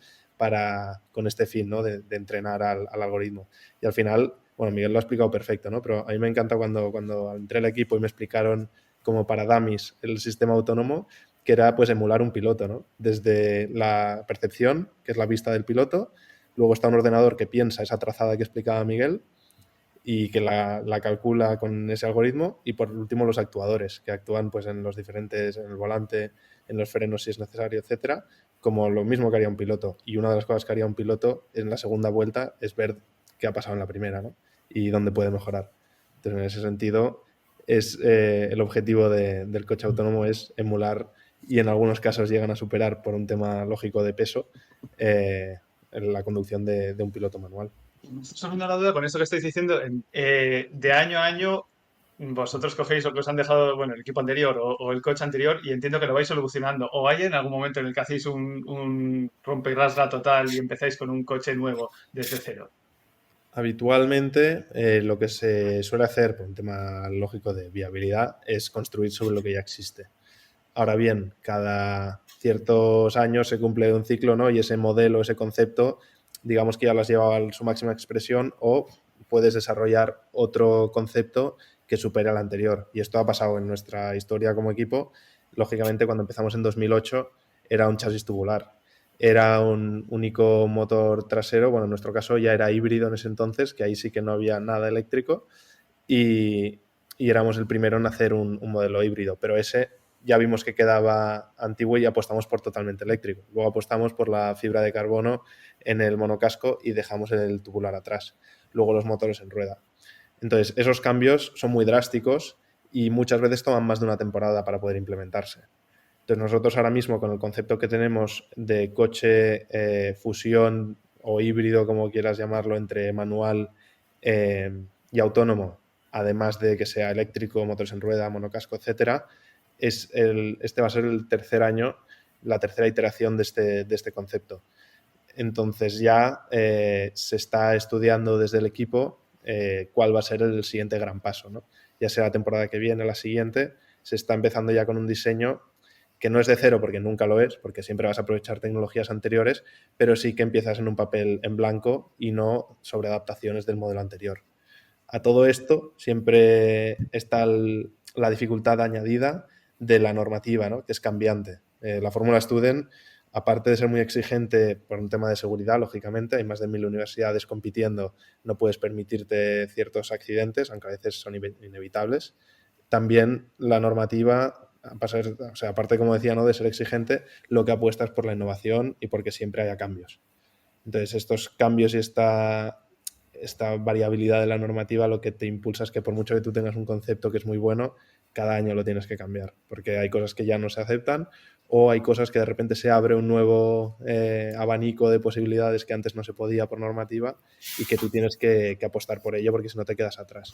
con este fin, ¿no? de entrenar al algoritmo. Y al final, bueno, Miguel lo ha explicado perfecto, ¿no? Pero a mí me encanta cuando entré al equipo y me explicaron como para dummies el sistema autónomo, que era pues emular un piloto, ¿no? Desde la percepción, que es la vista del piloto, luego está un ordenador que piensa esa trazada que explicaba Miguel y que la calcula con ese algoritmo, y por último los actuadores, que actúan pues en el volante, en los frenos si es necesario, etcétera, como lo mismo que haría un piloto. Y una de las cosas que haría un piloto en la segunda vuelta es ver qué ha pasado en la primera, ¿no? Y dónde puede mejorar. Entonces, en ese sentido, el objetivo del coche autónomo es emular, y en algunos casos llegan a superar por un tema lógico de peso, la conducción de un piloto manual. Me está surgiendo la duda con esto que estáis diciendo. De año a año, vosotros cogéis lo que os han dejado, bueno, el equipo anterior o el coche anterior y entiendo que lo vais solucionando. ¿O hay en algún momento en el que hacéis un rompe y rasga total y empezáis con un coche nuevo desde cero? Habitualmente lo que se suele hacer por un tema lógico de viabilidad es construir sobre lo que ya existe. Ahora bien, cada ciertos años se cumple un ciclo, ¿no? Y ese modelo, ese concepto, digamos que ya lo has llevado a su máxima expresión o puedes desarrollar otro concepto que supere al anterior. Y esto ha pasado en nuestra historia como equipo. Lógicamente, cuando empezamos en 2008 era un chasis tubular. Era un único motor trasero, bueno, en nuestro caso ya era híbrido en ese entonces, que ahí sí que no había nada eléctrico y éramos el primero en hacer un modelo híbrido, pero ese ya vimos que quedaba antiguo y apostamos por totalmente eléctrico. Luego apostamos por la fibra de carbono en el monocasco y dejamos el tubular atrás. Luego los motores en rueda. Entonces, esos cambios son muy drásticos y muchas veces toman más de una temporada para poder implementarse. Entonces, nosotros ahora mismo con el concepto que tenemos de coche fusión o híbrido, como quieras llamarlo, entre manual y autónomo, además de que sea eléctrico, motores en rueda, monocasco, etcétera, este va a ser el tercer año, la tercera iteración de este concepto. Entonces ya se está estudiando desde el equipo cuál va a ser el siguiente gran paso, ¿no? Ya sea la temporada que viene, la siguiente, se está empezando ya con un diseño que no es de cero porque nunca lo es, porque siempre vas a aprovechar tecnologías anteriores, pero sí que empiezas en un papel en blanco y no sobre adaptaciones del modelo anterior. A todo esto siempre está la dificultad añadida de la normativa, ¿no? Que es cambiante. La Fórmula Student, aparte de ser muy exigente por un tema de seguridad, lógicamente, hay más de 1000 universidades compitiendo, no puedes permitirte ciertos accidentes, aunque a veces son inevitables. También la normativa, o sea, aparte, como decía, ¿no? De ser exigente, lo que apuesta es por la innovación y porque siempre haya cambios. Entonces, estos cambios y esta variabilidad de la normativa lo que te impulsa es que por mucho que tú tengas un concepto que es muy bueno, cada año lo tienes que cambiar, porque hay cosas que ya no se aceptan o hay cosas que de repente se abre un nuevo abanico de posibilidades que antes no se podía por normativa y que tú tienes que apostar por ello porque si no te quedas atrás.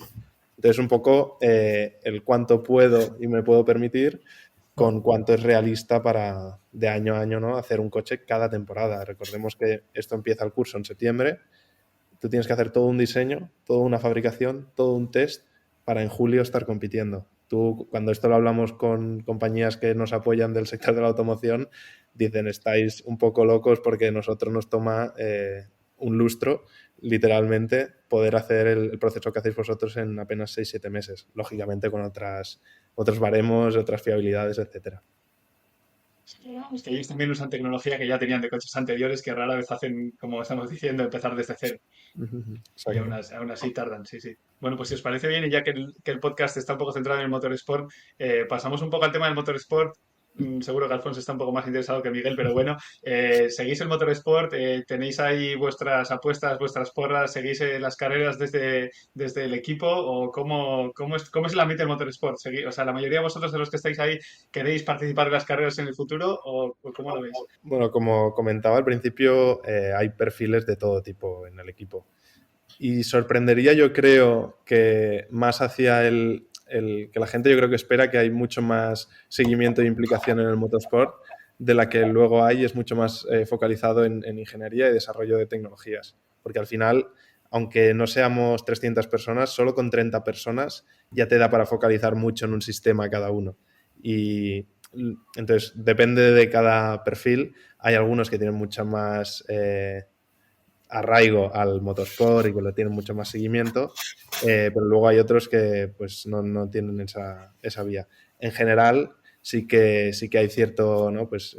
Entonces, un poco el cuánto puedo y me puedo permitir con cuánto es realista para de año a año, ¿no? Hacer un coche cada temporada. Recordemos que esto empieza el curso en septiembre. Tú tienes que hacer todo un diseño, toda una fabricación, todo un test para en julio estar compitiendo. Tú, cuando esto lo hablamos con compañías que nos apoyan del sector de la automoción, dicen, estáis un poco locos porque nosotros nos toma un lustro, literalmente, poder hacer el proceso que hacéis vosotros en apenas 6-7 meses, lógicamente con otros baremos, otras fiabilidades, etcétera. Es que ellos también usan tecnología que ya tenían de coches anteriores que rara vez hacen, como estamos diciendo, empezar desde cero. Y aún así tardan, sí, sí. Bueno, pues si os parece bien, y ya que el podcast está un poco centrado en el motorsport, pasamos un poco al tema del motorsport. Seguro que Alfonso está un poco más interesado que Miguel, pero bueno, ¿seguís el motorsport? ¿Tenéis ahí vuestras apuestas, vuestras porras? ¿Seguís las carreras desde el equipo? ¿O cómo es el ambiente del motorsport? O sea, ¿la mayoría de vosotros de los que estáis ahí queréis participar en las carreras en el futuro o cómo lo veis? Bueno, como comentaba al principio, hay perfiles de todo tipo en el equipo. Y sorprendería, yo creo, que más hacia que la gente yo creo que espera que hay mucho más seguimiento e implicación en el motorsport de la que luego hay, es mucho más focalizado en ingeniería y desarrollo de tecnologías. Porque al final, aunque no seamos 300 personas, solo con 30 personas ya te da para focalizar mucho en un sistema cada uno. Y entonces, depende de cada perfil. Hay algunos que tienen mucha más arraigo al motorsport y que lo tienen mucho más seguimiento, pero luego hay otros que pues no tienen esa vía. En general, sí que hay cierto, ¿no? Pues,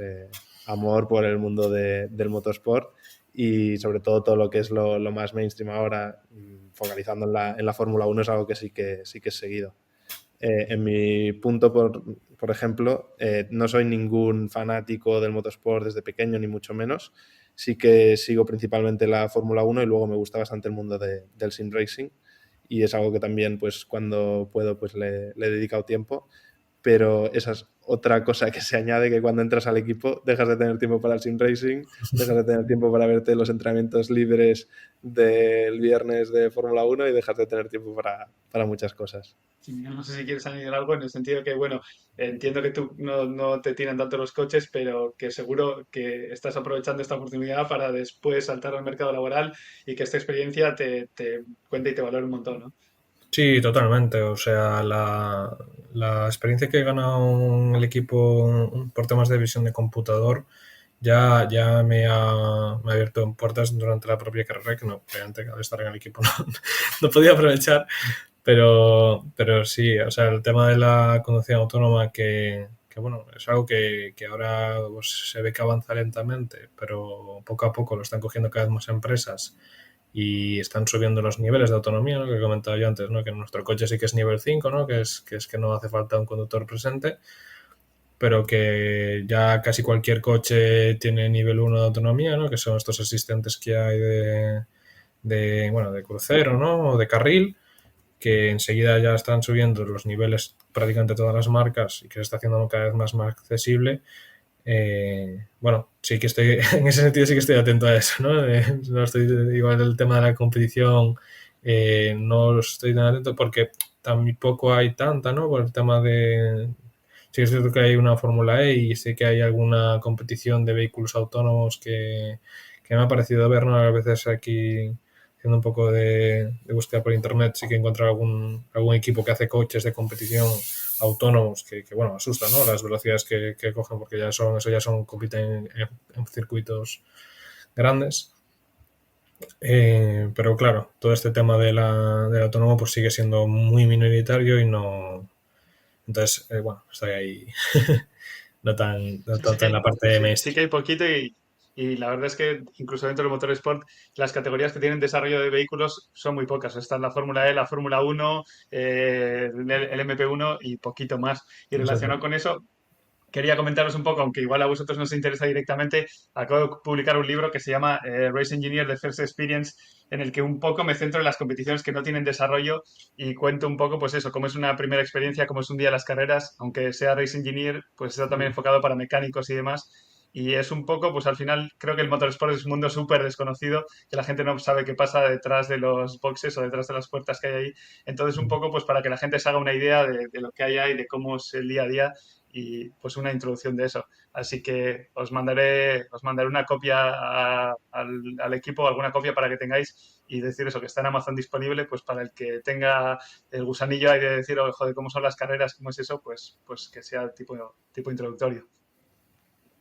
amor por el mundo del motorsport y sobre todo lo que es lo más mainstream ahora, focalizando en la Fórmula 1, es algo que sí que es seguido. En mi punto, por ejemplo, no soy ningún fanático del motorsport desde pequeño, ni mucho menos. Sí que sigo principalmente la Fórmula 1 y luego me gusta bastante el mundo del sim racing y es algo que también, pues, cuando puedo, pues le he dedicado tiempo. Pero esa es otra cosa que se añade, que cuando entras al equipo dejas de tener tiempo para el sim racing, dejas de tener tiempo para verte los entrenamientos libres del viernes de Fórmula 1 y dejas de tener tiempo para muchas cosas. Sí, no sé si quieres añadir algo en el sentido que, bueno, entiendo que tú no te tiran tanto los coches, pero que seguro que estás aprovechando esta oportunidad para después saltar al mercado laboral y que esta experiencia te cuente y te valore un montón, ¿no? Sí, totalmente. O sea, la experiencia que he ganado en el equipo por temas de visión de computador ya me ha abierto puertas durante la propia carrera, que no, obviamente al estar en el equipo no podía aprovechar, pero sí, o sea, el tema de la conducción autónoma que bueno, es algo que ahora pues, se ve que avanza lentamente, pero poco a poco lo están cogiendo cada vez más empresas y están subiendo los niveles de autonomía, ¿no? Que he comentado yo antes, ¿no? Que nuestro coche sí que es nivel 5, ¿no? Que no hace falta un conductor presente, pero que ya casi cualquier coche tiene nivel 1 de autonomía, ¿no? Que son estos asistentes que hay bueno, de crucero, ¿no? O de carril, que enseguida ya están subiendo los niveles prácticamente todas las marcas y que se está haciendo cada vez más accesible. Bueno, sí que estoy, en ese sentido sí que estoy atento a eso, ¿no? No estoy, igual el tema de la competición, no estoy tan atento porque tampoco hay tanta, ¿no? Por el tema de... Sí que es cierto que hay una Fórmula E y sé que hay alguna competición de vehículos autónomos que me ha parecido ver, ¿no? A veces aquí haciendo un poco de búsqueda por internet sí que he encontrado algún equipo que hace coches de competición autónomos que bueno, asustan, ¿no? Las velocidades que cogen porque compiten en circuitos grandes. Pero claro, todo este tema del autónomo pues sigue siendo muy minoritario y no... Entonces, bueno, estoy ahí no Sí tanto que en la hay, parte de sí que mainstream. hay poquito y la verdad es que incluso dentro del motorsport las categorías que tienen desarrollo de vehículos son muy pocas. Está la Fórmula E, la Fórmula 1, el MP1 y poquito más. Y Exacto. relacionado con eso, quería comentaros un poco, aunque igual a vosotros no os interesa directamente, acabo de publicar un libro que se llama Race Engineer, The First Experience, en el que un poco me centro en las competiciones que no tienen desarrollo y cuento un poco, pues eso, cómo es una primera experiencia, cómo es un día las carreras, aunque sea Race Engineer, pues está también enfocado para mecánicos y demás. Y es un poco, pues al final creo que el motorsport es un mundo súper desconocido, que la gente no sabe qué pasa detrás de los boxes o detrás de las puertas que hay ahí. Entonces, un poco, pues para que la gente se haga una idea de lo que hay ahí, de cómo es el día a día y pues una introducción de eso. Así que os mandaré una copia al equipo, alguna copia para que tengáis y decir eso, que está en Amazon disponible, pues para el que tenga el gusanillo ahí de decir, oh, joder, cómo son las carreras, cómo es eso, pues que sea tipo introductorio.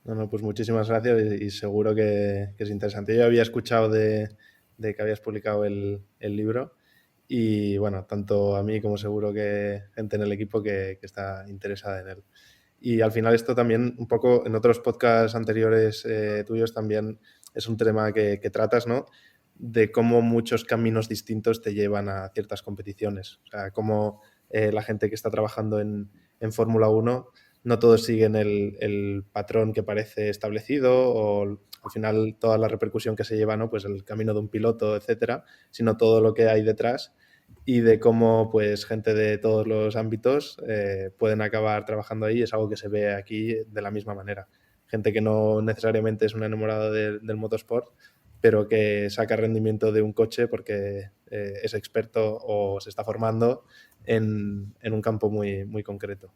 No, pues muchísimas gracias y seguro que es interesante. Yo había escuchado de que habías publicado el libro y bueno, tanto a mí como seguro que gente en el equipo que está interesada en él. Y al final esto también, un poco en otros podcasts anteriores tuyos también es un tema que tratas, ¿no? De cómo muchos caminos distintos te llevan a ciertas competiciones. O sea, cómo la gente que está trabajando en Fórmula 1 no todos siguen el patrón que parece establecido o al final toda la repercusión que se lleva, ¿no? Pues el camino de un piloto, etcétera, sino todo lo que hay detrás y de cómo pues gente de todos los ámbitos pueden acabar trabajando ahí. Es algo que se ve aquí de la misma manera. Gente que no necesariamente es un enamorado del motorsport, pero que saca rendimiento de un coche porque es experto o se está formando en un campo muy, muy concreto.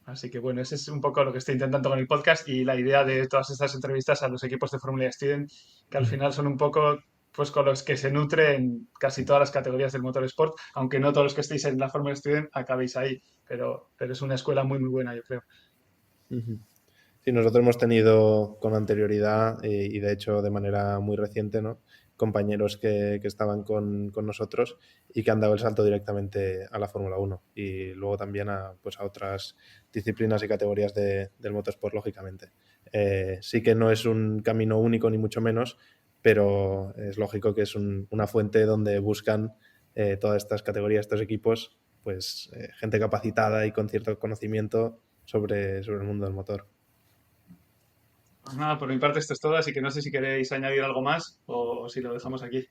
Así que bueno, ese es un poco lo que estoy intentando con el podcast y la idea de todas estas entrevistas a los equipos de Fórmula Student, que al final son un poco pues con los que se nutre en casi todas las categorías del motorsport, aunque no todos los que estéis en la Fórmula Student acabéis ahí, pero es una escuela muy muy buena, yo creo. Uh-huh. Sí, nosotros hemos tenido con anterioridad y de hecho de manera muy reciente, ¿no? Compañeros que estaban con nosotros y que han dado el salto directamente a la Fórmula 1 y luego también pues a otras disciplinas y categorías del motorsport, lógicamente. Sí que no es un camino único ni mucho menos, pero es lógico que es una fuente donde buscan todas estas categorías, estos equipos, pues gente capacitada y con cierto conocimiento sobre el mundo del motor. Pues nada, por mi parte esto es todo, así que no sé si queréis añadir algo más o si lo dejamos aquí.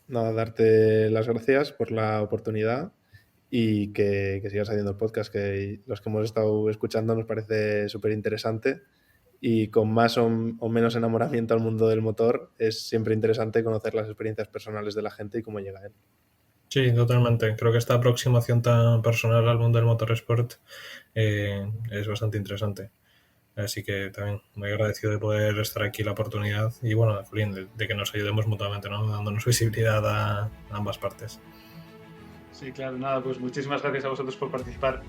Nada, darte las gracias por la oportunidad y que sigas haciendo el podcast, que los que hemos estado escuchando nos parece súper interesante y con más o menos enamoramiento al mundo del motor es siempre interesante conocer las experiencias personales de la gente y cómo llega a él. Sí, totalmente. Creo que esta aproximación tan personal al mundo del motorsport es bastante interesante. Así que también muy agradecido de poder estar aquí, la oportunidad y bueno, Julián, de que nos ayudemos mutuamente, ¿no? Dándonos visibilidad a ambas partes. Sí, claro, nada, pues muchísimas gracias a vosotros por participar.